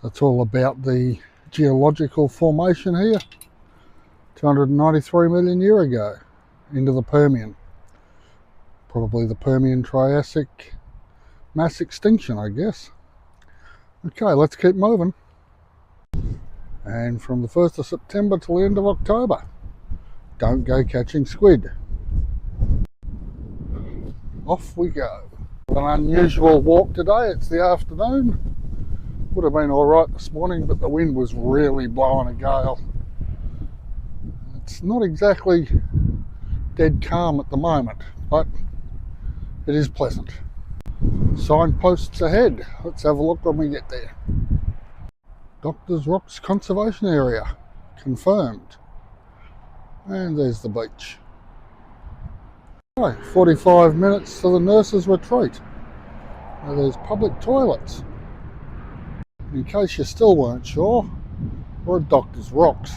S1: So it's all about the geological formation here, 293 million years ago, into the Permian. Probably the Permian Triassic mass extinction, I guess. Okay, let's keep moving. And from the 1st of September till the end of October, don't go catching squid. Off we go. An unusual walk today, it's the afternoon. Would have been alright this morning, but the wind was really blowing a gale. It's not exactly dead calm at the moment, but it is pleasant. Signposts ahead. Let's have a look when we get there. Doctor's Rocks Conservation Area, confirmed. And there's the beach. Right, 45 minutes to the nurses' retreat. Now there's public toilets. In case you still weren't sure, we're at Doctor's Rocks.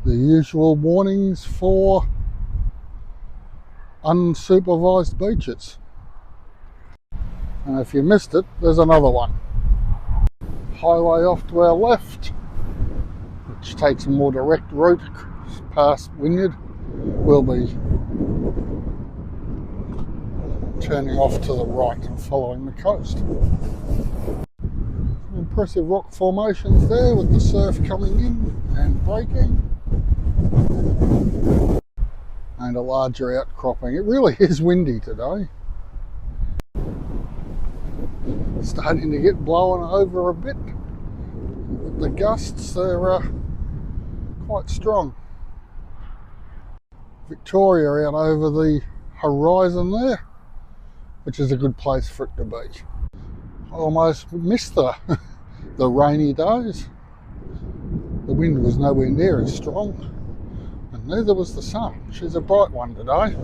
S1: The usual warnings for unsupervised beaches. And if you missed it, there's another one. Highway off to our left, which takes a more direct route past Wynyard. We'll be turning off to the right and following the coast. Impressive rock formations there with the surf coming in and breaking. And a larger outcropping. It really is windy today. Starting to get blown over a bit. The gusts, they're quite strong. Victoria out over the horizon there, which is a good place for it to be. I almost missed the rainy days. The wind was nowhere near as strong, and neither was the sun. She's a bright one today.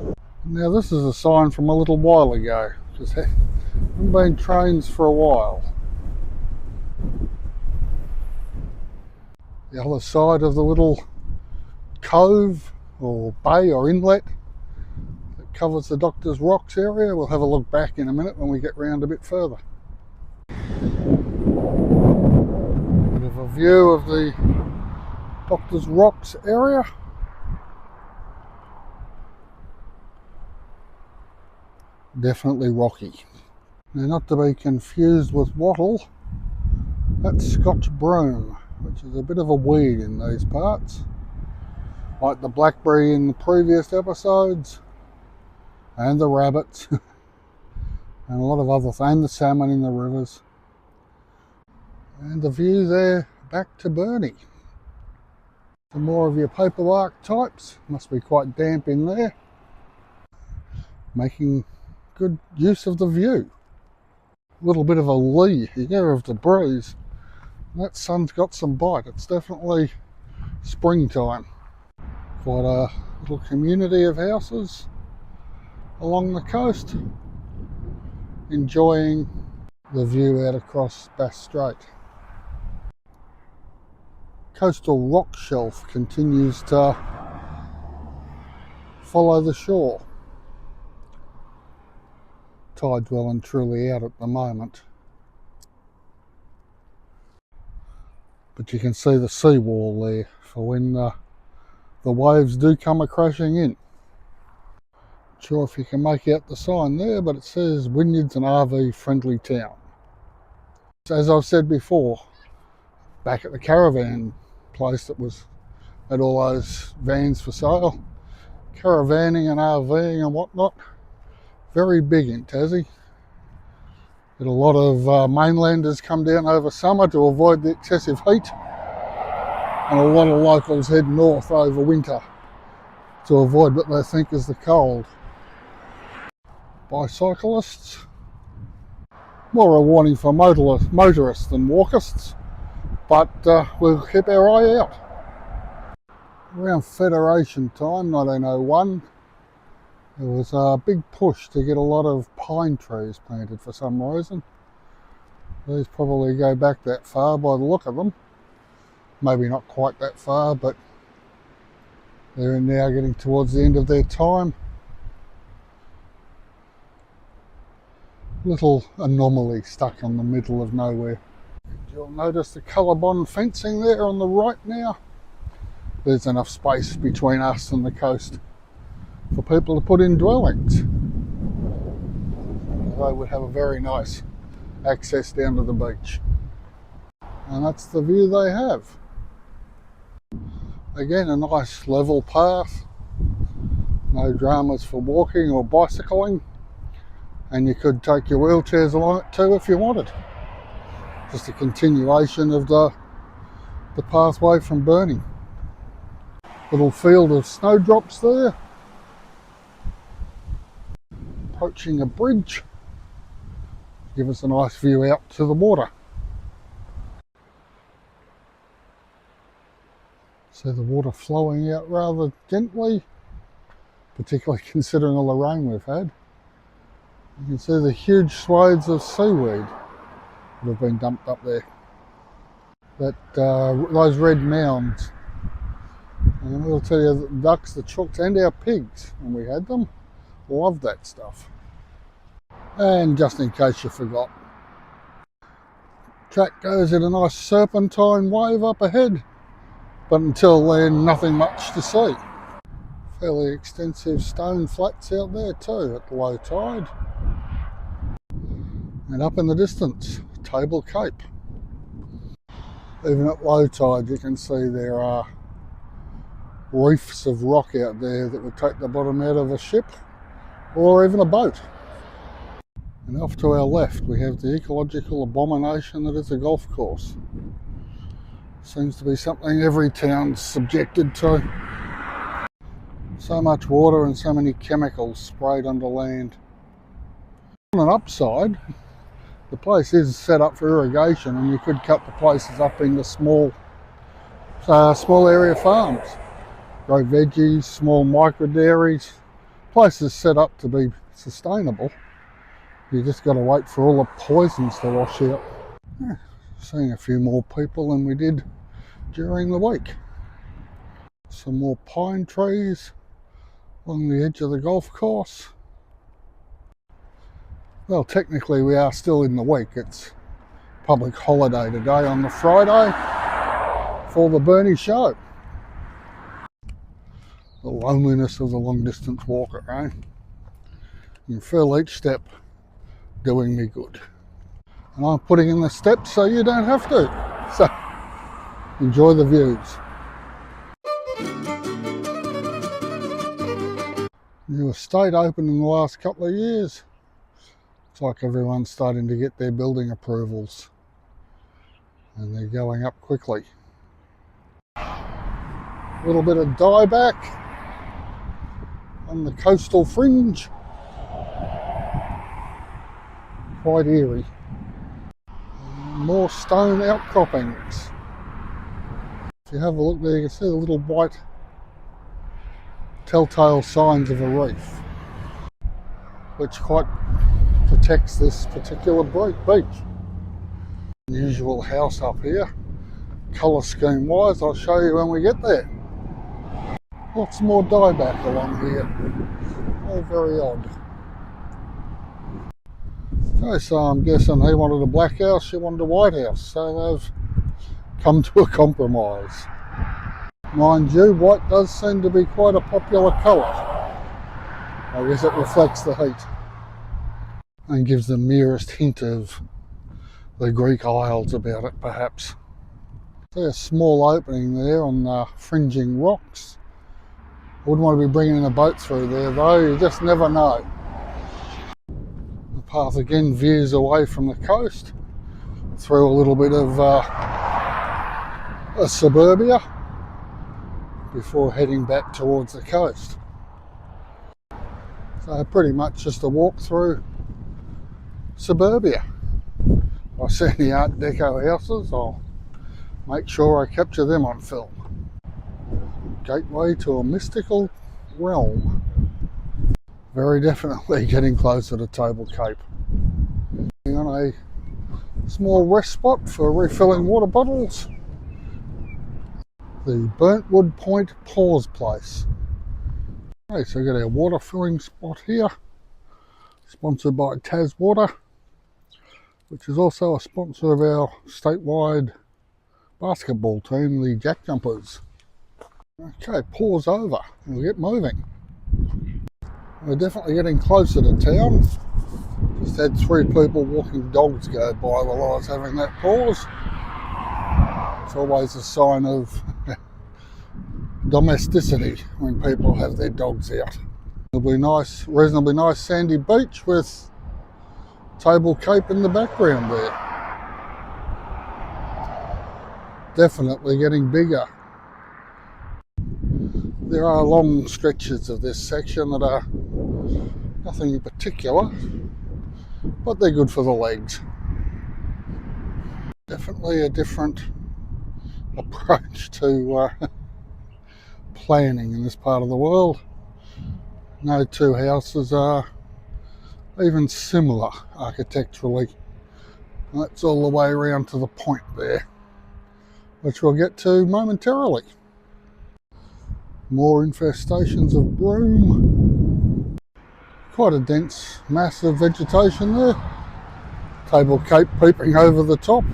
S1: Now this is a sign from a little while ago, because there haven't been trains for a while. The other side of the little cove or bay or inlet that covers the Doctor's Rocks area. We'll have a look back in a minute when we get round a bit further. Bit of a view of the Doctor's Rocks area. Definitely rocky. Now, not to be confused with wattle, that's Scotch broom, which is a bit of a weed in these parts, like the blackberry in the previous episodes, and the rabbits, and a lot of other things, and the salmon in the rivers. And the view there back to Burnie. Some more of your paperbark types, must be quite damp in there, making good use of the view. A little bit of a lee here of the breeze. That sun's got some bite. It's definitely springtime. Quite a little community of houses along the coast, enjoying the view out across Bass Strait. Coastal rock shelf continues to follow the shore. Tide's well and truly out at the moment, but you can see the seawall there for when the waves do come a-crashing in. Not sure if you can make out the sign there, but it says Wynyard's an RV friendly town. As I've said before, back at the caravan place that was had all those vans for sale, caravanning and RVing and whatnot, very big in Tassie. Get a lot of mainlanders come down over summer to avoid the excessive heat, and a lot of locals head north over winter to avoid what they think is the cold. Bicyclists, more a warning for motorists than walkists, but we'll keep our eye out. Around Federation time, 1901, there was a big push to get a lot of pine trees planted for some reason. These probably go back that far by the look of them. Maybe not quite that far, but they're now getting towards the end of their time. Little anomaly stuck in the middle of nowhere. You'll notice the colorbond fencing there on the right now. There's enough space between us and the coast for people to put in dwellings. They would have a very nice access down to the beach. And that's the view they have. Again, a nice level path. No dramas for walking or bicycling. And you could take your wheelchairs along it too if you wanted. Just a continuation of the pathway from Burnie. Little field of snowdrops there. Approaching a bridge. Give us a nice view out to the water. See the water flowing out rather gently, particularly considering all the rain we've had. You can see the huge swathes of seaweed that have been dumped up there. Those red mounds. And I'll tell you, the ducks, the chooks and our pigs, when we had them, loved that stuff. And just in case you forgot, track goes in a nice serpentine wave up ahead, but until then nothing much to see. Fairly extensive stone flats out there too at low tide. And up in the distance, Table Cape. Even at low tide you can see there are reefs of rock out there that would take the bottom out of a ship or even a boat. And off to our left we have the ecological abomination that is a golf course. Seems to be something every town's subjected to. So much water and so many chemicals sprayed onto land. On an upside, the place is set up for irrigation and you could cut the places up into small area farms. Grow veggies, small micro dairies. Places set up to be sustainable. You just got to wait for all the poisons to wash out. Yeah, seeing a few more people than we did during the week. Some more pine trees along the edge of the golf course. Well, technically we are still in the week. It's public holiday today on the Friday for the Burnie show. The loneliness of the long distance walker, eh? You feel each step doing me good. And I'm putting in the steps so you don't have to. So, enjoy the views. New estate opened in the last couple of years. Looks like everyone's starting to get their building approvals. And they're going up quickly. A little bit of dieback on the coastal fringe. Quite eerie. More stone outcroppings. If you have a look there, you can see the little white telltale signs of a reef, which quite protects this particular beach. Unusual house up here, colour scheme wise. I'll show you when we get there. Lots more dieback along here. All very odd. Okay, so I'm guessing he wanted a black house, she wanted a white house, so they've come to a compromise. Mind you, white does seem to be quite a popular colour. I guess it reflects the heat and gives the merest hint of the Greek Isles about it, perhaps. See a small opening there on the fringing rocks. I wouldn't want to be bringing in a boat through there though, you just never know. The path again veers away from the coast through a little bit of a suburbia before heading back towards the coast. So pretty much just a walk through suburbia. If I see any Art Deco houses, I'll make sure I capture them on film. Gateway to a mystical realm. Very definitely getting closer to Table Cape. On a small rest spot for refilling water bottles. The Burntwood Point Pause Place. Okay, so we've got our water filling spot here, sponsored by Tas Water, which is also a sponsor of our statewide basketball team, the Jack Jumpers. Okay, pause over, and we'll get moving. We're definitely getting closer to town. Just had 3 people walking dogs go by while I was having that pause. It's always a sign of domesticity when people have their dogs out. It'll be nice, reasonably nice sandy beach with Table Cape in the background there. Definitely getting bigger. There are long stretches of this section that are nothing in particular, but they're good for the legs. Definitely a different approach to planning in this part of the world. No two houses are even similar architecturally. That's all the way around to the point there, which we'll get to momentarily. More infestations of broom. Quite a dense mass of vegetation there. Table Cape peeping over the top.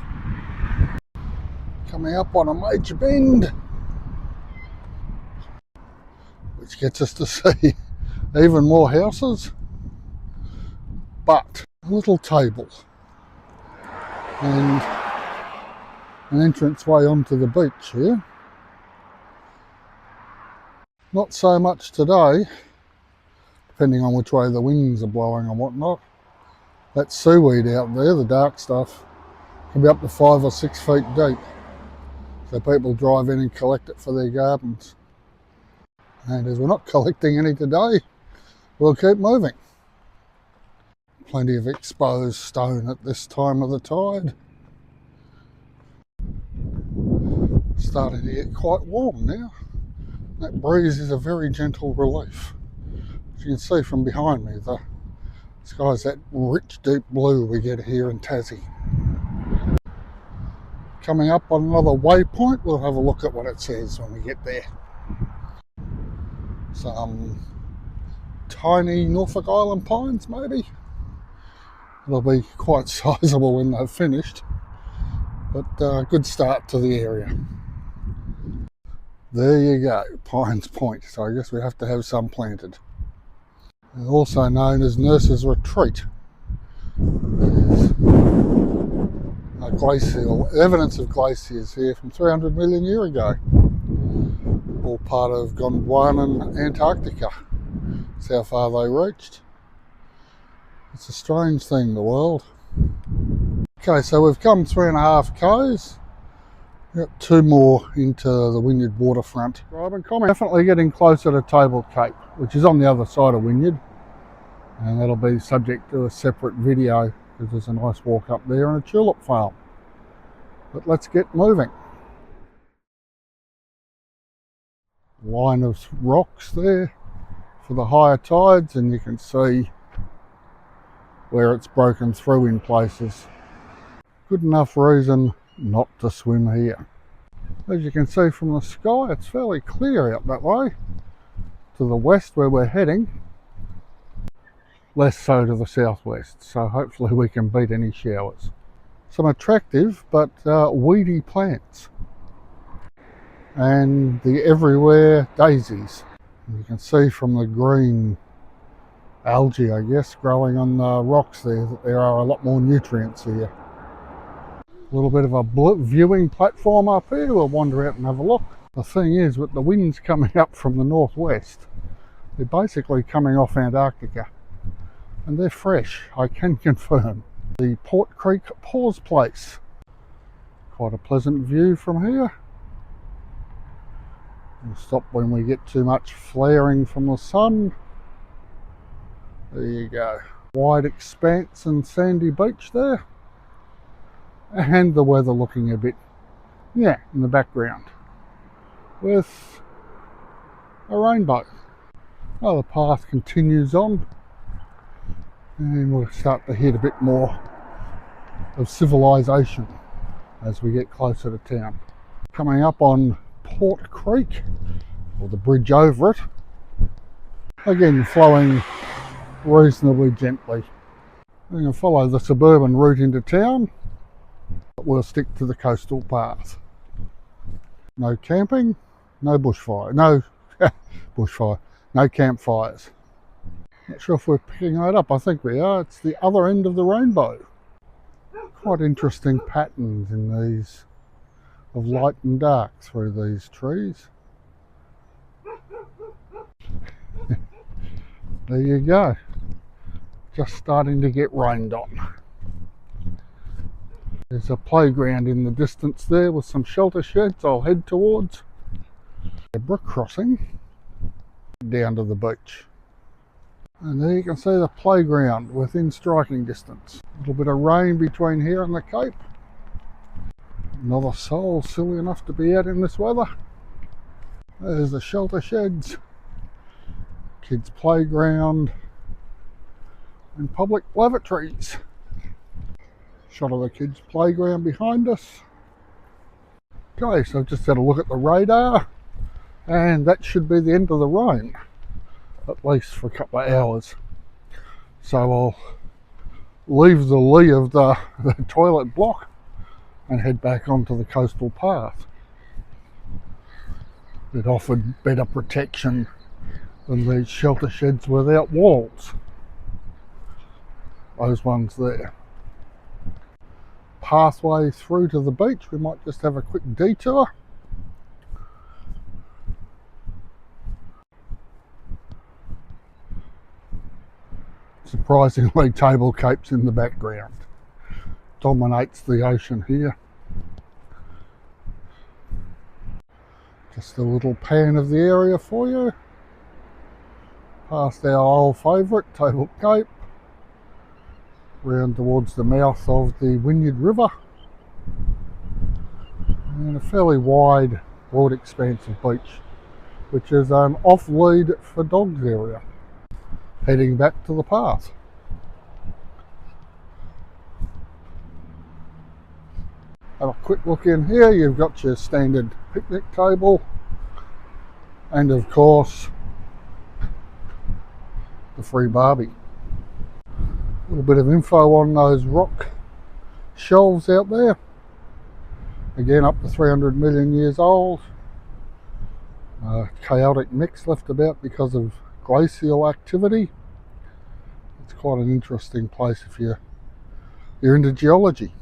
S1: Coming up on a major bend, which gets us to see even more houses, but a little table and an entranceway onto the beach here. Not so much today, depending on which way the winds are blowing and whatnot. That seaweed out there, the dark stuff, can be up to 5 or 6 feet deep. So people drive in and collect it for their gardens. And as we're not collecting any today, we'll keep moving. Plenty of exposed stone at this time of the tide. Starting to get quite warm now. That breeze is a very gentle relief. As you can see from behind me, the sky's that rich deep blue we get here in Tassie. Coming up on another waypoint, we'll have a look at what it says when we get there. Some tiny Norfolk Island pines maybe. It'll be quite sizable when they've finished, but a good start to the area. There you go, Pines Point. So I guess we have to have some planted. Also known as Nurse's Retreat. There's a glacial, evidence of glaciers here from 300 million years ago. All part of Gondwanan, Antarctica. That's how far they reached. It's a strange thing, the world. Okay, so we've come 3.5 k's. We've got 2 more into the Wynyard waterfront. Definitely getting closer to Table Cape, which is on the other side of Wynyard. And that'll be subject to a separate video because there's a nice walk up there and a tulip farm. But let's get moving. Line of rocks there for the higher tides, and you can see where it's broken through in places. Good enough reason not to swim here. As you can see from the sky, it's fairly clear out that way. To the west where we're heading, less so to the southwest, so hopefully we can beat any showers. Some attractive but weedy plants. And the everywhere daisies. You can see from the green algae, I guess, growing on the rocks there, that there are a lot more nutrients here. A little bit of a viewing platform up here. We'll wander out and have a look. The thing is, with the winds coming up from the northwest, they're basically coming off Antarctica. And they're fresh, I can confirm. The Port Creek Pause Place. Quite a pleasant view from here. We'll stop when we get too much flaring from the sun. There you go. Wide expanse and sandy beach there. And the weather looking a bit, in the background. With a rainbow. Oh, the path continues on. And we'll start to hit a bit more of civilization as we get closer to town. Coming up on Port Creek, or the bridge over it. Again, flowing reasonably gently. We can follow the suburban route into town, but we'll stick to the coastal path. No camping, no bushfire, no bushfire, no campfires. Not sure if we're picking that up. I think we are. It's the other end of the rainbow. Quite interesting patterns in these, of light and dark through these trees. There you go. Just starting to get rained on. There's a playground in the distance there with some shelter sheds I'll head towards. A brook crossing down to the beach. And there you can see the playground within striking distance. A little bit of rain between here and the Cape. Another soul silly enough to be out in this weather. There's the shelter sheds, kids' playground, and public lavatories. Shot of the kids' playground behind us. Okay, so I've just had a look at the radar, and that should be the end of the rain, at least for a couple of hours. So I'll leave the lee of the toilet block and head back onto the coastal path. It offered better protection than these shelter sheds without walls. Those ones there. Pathway through to the beach, we might just have a quick detour. Surprisingly, Table Cape's in the background. Dominates the ocean here. Just a little pan of the area for you. Past our old favourite, Table Cape. Round towards the mouth of the Wynyard River. And a fairly wide, broad expanse of beach, which is an off-lead for dogs area. Heading back to the path. Have a quick look in here. You've got your standard picnic table, and of course the free barbie. A little bit of info on those rock shelves out there. Again, up to 300 million years old. Chaotic mix left about because of glacial activity. It's quite an interesting place if you're into geology.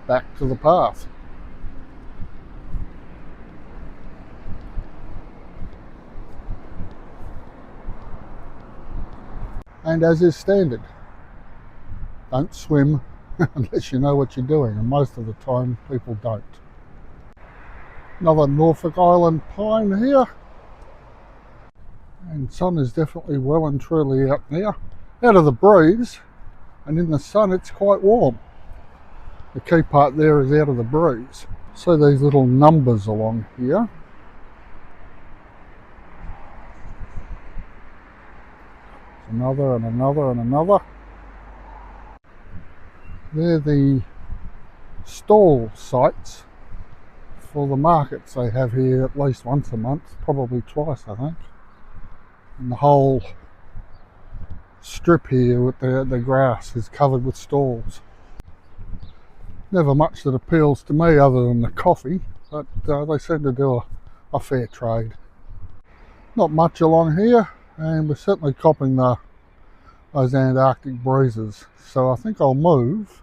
S1: Back to the path. And as is standard, don't swim unless you know what you're doing, and most of the time people don't. Another Norfolk Island pine here, and sun is definitely well and truly out now. Out of the breeze, and in the sun it's quite warm. The key part there is out of the breeze. So these little numbers along here. Another and another and another. They're the stall sites for the markets they have here at least once a month, probably twice I think. And the whole strip here with the grass is covered with stalls. Never much that appeals to me other than the coffee, but they seem to do a fair trade. Not much along here, and we're certainly copping those Antarctic breezes. So I think I'll move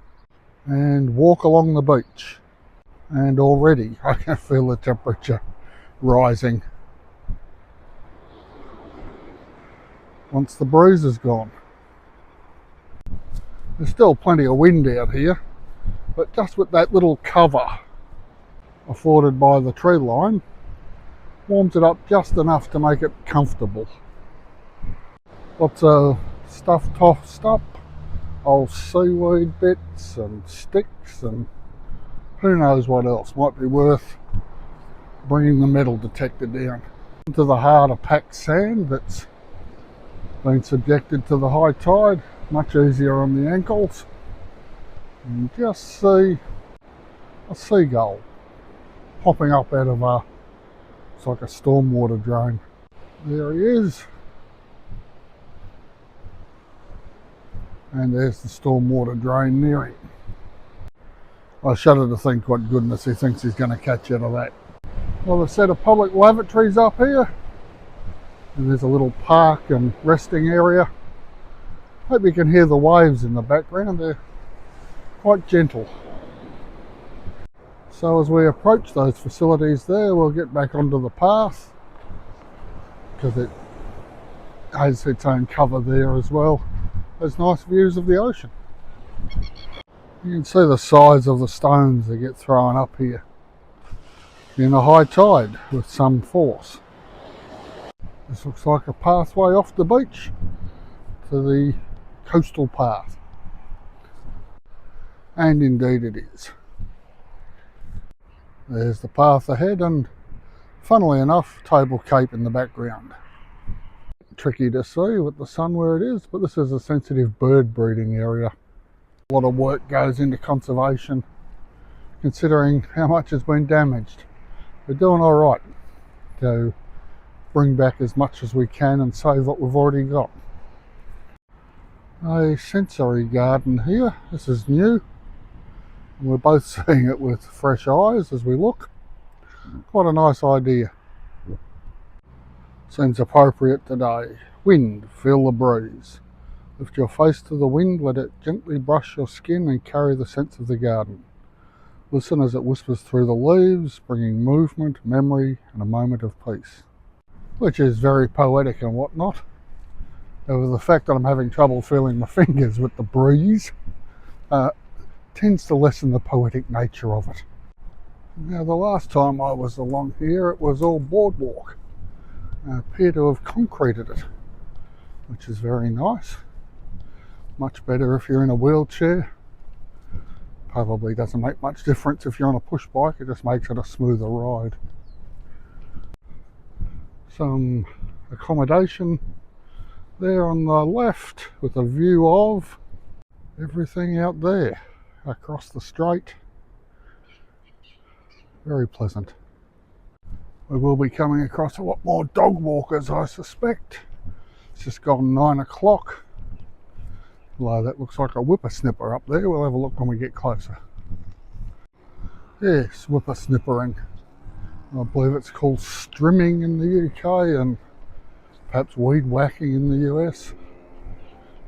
S1: and walk along the beach. And already I can feel the temperature rising once the breeze is gone. There's still plenty of wind out here, but just with that little cover afforded by the tree line, warms it up just enough to make it comfortable. Lots of stuff tossed up, old seaweed bits and sticks, and who knows what else might be worth bringing the metal detector down. Into the harder packed sand that's been subjected to the high tide, much easier on the ankles. And just see a seagull popping up out of it's like a stormwater drain. There he is. And there's the stormwater drain near him. I shudder to think what goodness he thinks he's going to catch out of that. Well, a set of public lavatories up here. And there's a little park and resting area. Hope you can hear the waves in the background. They're quite gentle. So as we approach those facilities there, we'll get back onto the path because it has its own cover there as well. There's nice views of the ocean. You can see the size of the stones that get thrown up here in a high tide with some force. This looks like a pathway off the beach to the coastal path. And indeed it is. There's the path ahead, and Funnily enough, Table Cape in the background. Tricky to see with the sun where it is, but this is a sensitive bird breeding area. A lot of work goes into conservation, considering how much has been damaged. We're doing all right to bring back as much as we can and save what we've already got. A sensory garden here. This is new. We're both seeing it with fresh eyes as we look. Quite a nice idea. Seems appropriate today. Wind, feel the breeze. Lift your face to the wind, let it gently brush your skin and carry the scents of the garden. Listen as it whispers through the leaves, bringing movement, memory and a moment of peace. Which is very poetic and whatnot. However, the fact that I'm having trouble feeling my fingers with the breeze tends to lessen the poetic nature of it. Now, the last time I was along here, it was all boardwalk. I appear to have concreted it, which is very nice. Much better if you're in a wheelchair. Probably doesn't make much difference if you're on a push bike, it just makes it a smoother ride. Some accommodation there on the left with a view of everything out there across the strait. Very pleasant. We will be coming across a lot more dog walkers, I suspect. It's just gone 9 o'clock. Although that looks like a whippersnipper up there. We'll have a look when we get closer. Yes, whippersnippering. I believe it's called strimming in the UK and perhaps weed whacking in the US.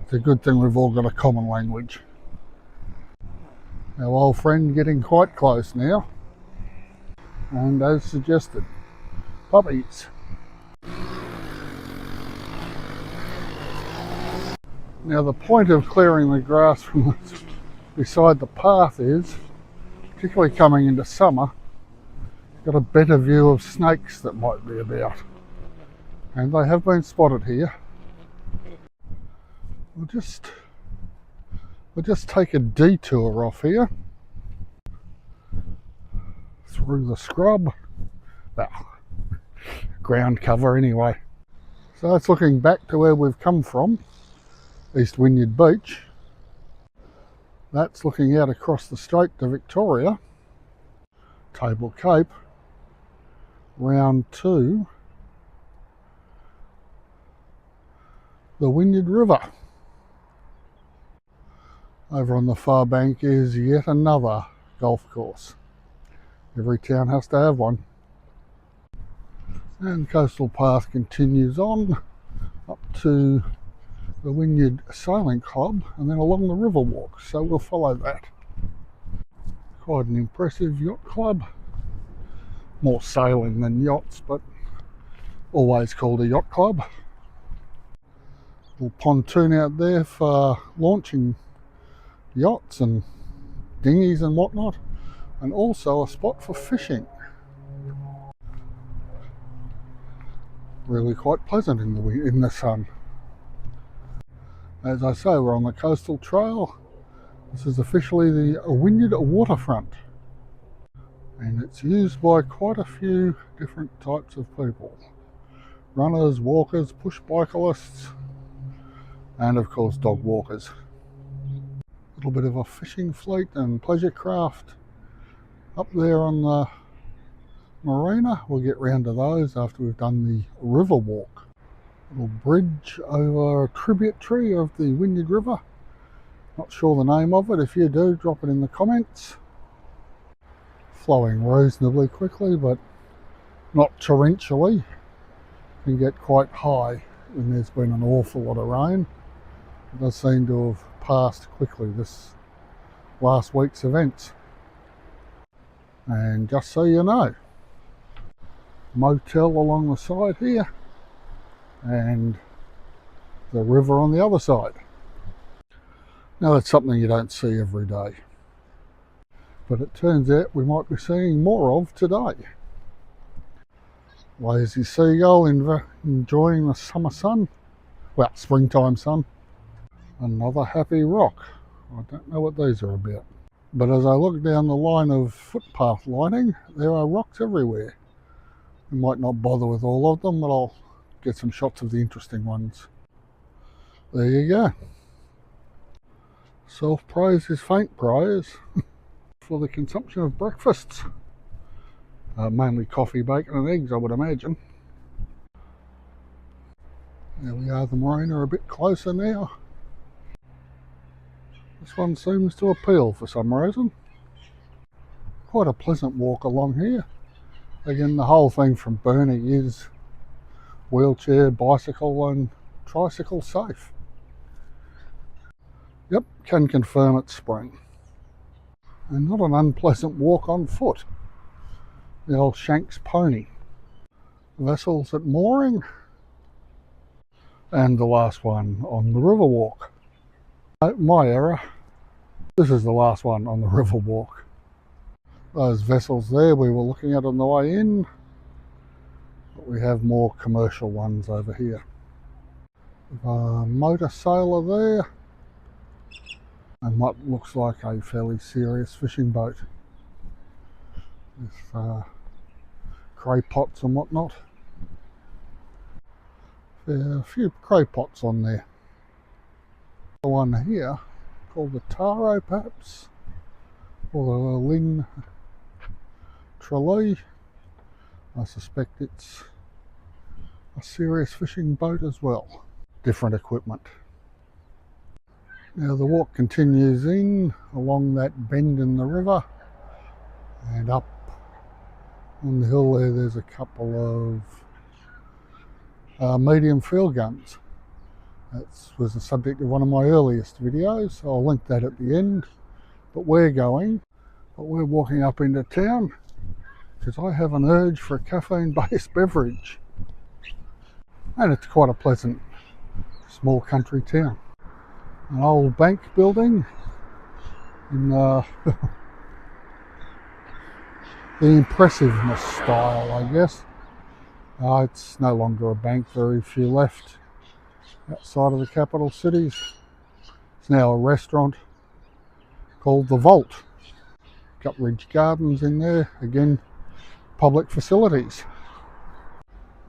S1: It's a good thing we've all got a common language. Our old friend getting quite close now. And as suggested, puppies. Now the point of clearing the grass from beside the path is, particularly coming into summer, you've got a better view of snakes that might be about. And they have been spotted here. We'll just take a detour off here. Through the scrub. Well, ground cover anyway. So it's looking back to where we've come from, East Wynyard Beach. That's looking out across the strait to Victoria, Table Cape, round to the Wynyard River. Over on the far bank is yet another golf course. Every town has to have one. And coastal path continues on up to the Wynyard Sailing Club and then along the river walk, so we'll follow that. Quite an impressive yacht club. More sailing than yachts, but always called a yacht club. Little pontoon out there for launching yachts and dinghies and whatnot, and also a spot for fishing. Really quite pleasant in the sun. As I say, we're on the coastal trail. This is officially the Wynyard waterfront, and it's used by quite a few different types of people. Runners, walkers, push bicyclists, and of course dog walkers. A little bit of a fishing fleet and pleasure craft up there on the marina. We'll get round to those after we've done the river walk. A little bridge over a tributary of the Wynyard River. Not sure the name of it. If you do, drop it in the comments. Flowing reasonably quickly, but not torrentially. Can get quite high when there's been an awful lot of rain. It does seem to have passed quickly, this last week's events. And just so you know, motel along the side here and the river on the other side. Now that's something you don't see every day, but it turns out we might be seeing more of today. Lazy seagull enjoying the summer sun, well, springtime sun. Another happy rock. I don't know what these are about. But as I look down the line of footpath lighting, there are rocks everywhere. I might not bother with all of them, but I'll get some shots of the interesting ones. There you go. Self-praise is faint praise. For the consumption of breakfasts. Mainly coffee, bacon and eggs, I would imagine. There we are, the marina a bit closer now. This one seems to appeal for some reason. Quite a pleasant walk along here. Again, the whole thing from Burnie is wheelchair, bicycle and tricycle safe. Yep, can confirm it's spring. And not an unpleasant walk on foot. The old Shanks pony. Vessels at mooring. And the last one on the river walk. My error. This is the last one on the river walk. Those vessels there we were looking at on the way in. But we have more commercial ones over here. A motor sailor there. And what looks like a fairly serious fishing boat. With cray pots and whatnot. A few cray pots on there. The one here, called the Taro perhaps, or the Ling Tralee. I suspect it's a serious fishing boat as well. Different equipment. Now the walk continues in along that bend in the river and up on the hill there. There's a couple of medium field guns. That was the subject of one of my earliest videos, so I'll link that at the end. But we're walking up into town because I have an urge for a caffeine-based beverage. And it's quite a pleasant small country town. An old bank building in the impressiveness style, I guess. It's no longer a bank, very few left outside of the capital cities. It's now a restaurant called The Vault. Guttridge Gardens in there, again, public facilities.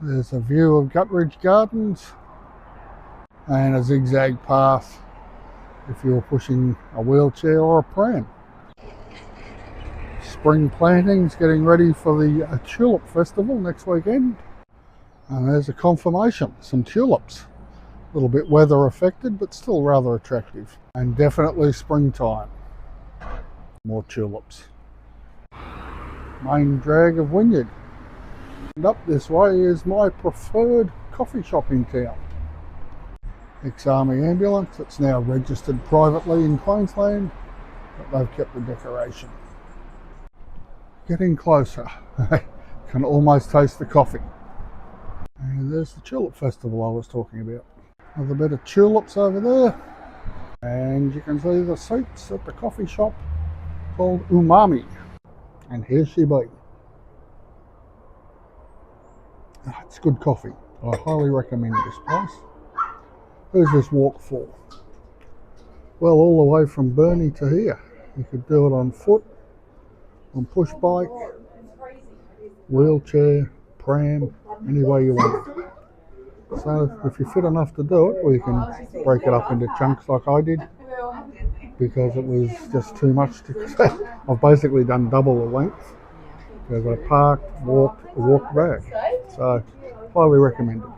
S1: There's a view of Guttridge Gardens and a zigzag path if you're pushing a wheelchair or a pram. Spring plantings, getting ready for the Tulip Festival next weekend. And there's a confirmation, some tulips. A little bit weather affected, but still rather attractive. And definitely springtime. More tulips. Main drag of Wynyard. And up this way is my preferred coffee shop in town. Ex-Army ambulance. It's now registered privately in Queensland, but they've kept the decoration. Getting closer. Can almost taste the coffee. And there's the Tulip Festival I was talking about. Another bit of tulips over there. And you can see the seats at the coffee shop called Umami. And here she be. It's good coffee. I highly recommend this place. Who's this walk for? Well, all the way from Burnie to here. You could do it on foot, on push bike, wheelchair, pram, any way you want it. So if you're fit enough to do it, or you can break it up into chunks like I did, because it was just too much to I've basically done double the length because I parked, walked back. So highly recommended.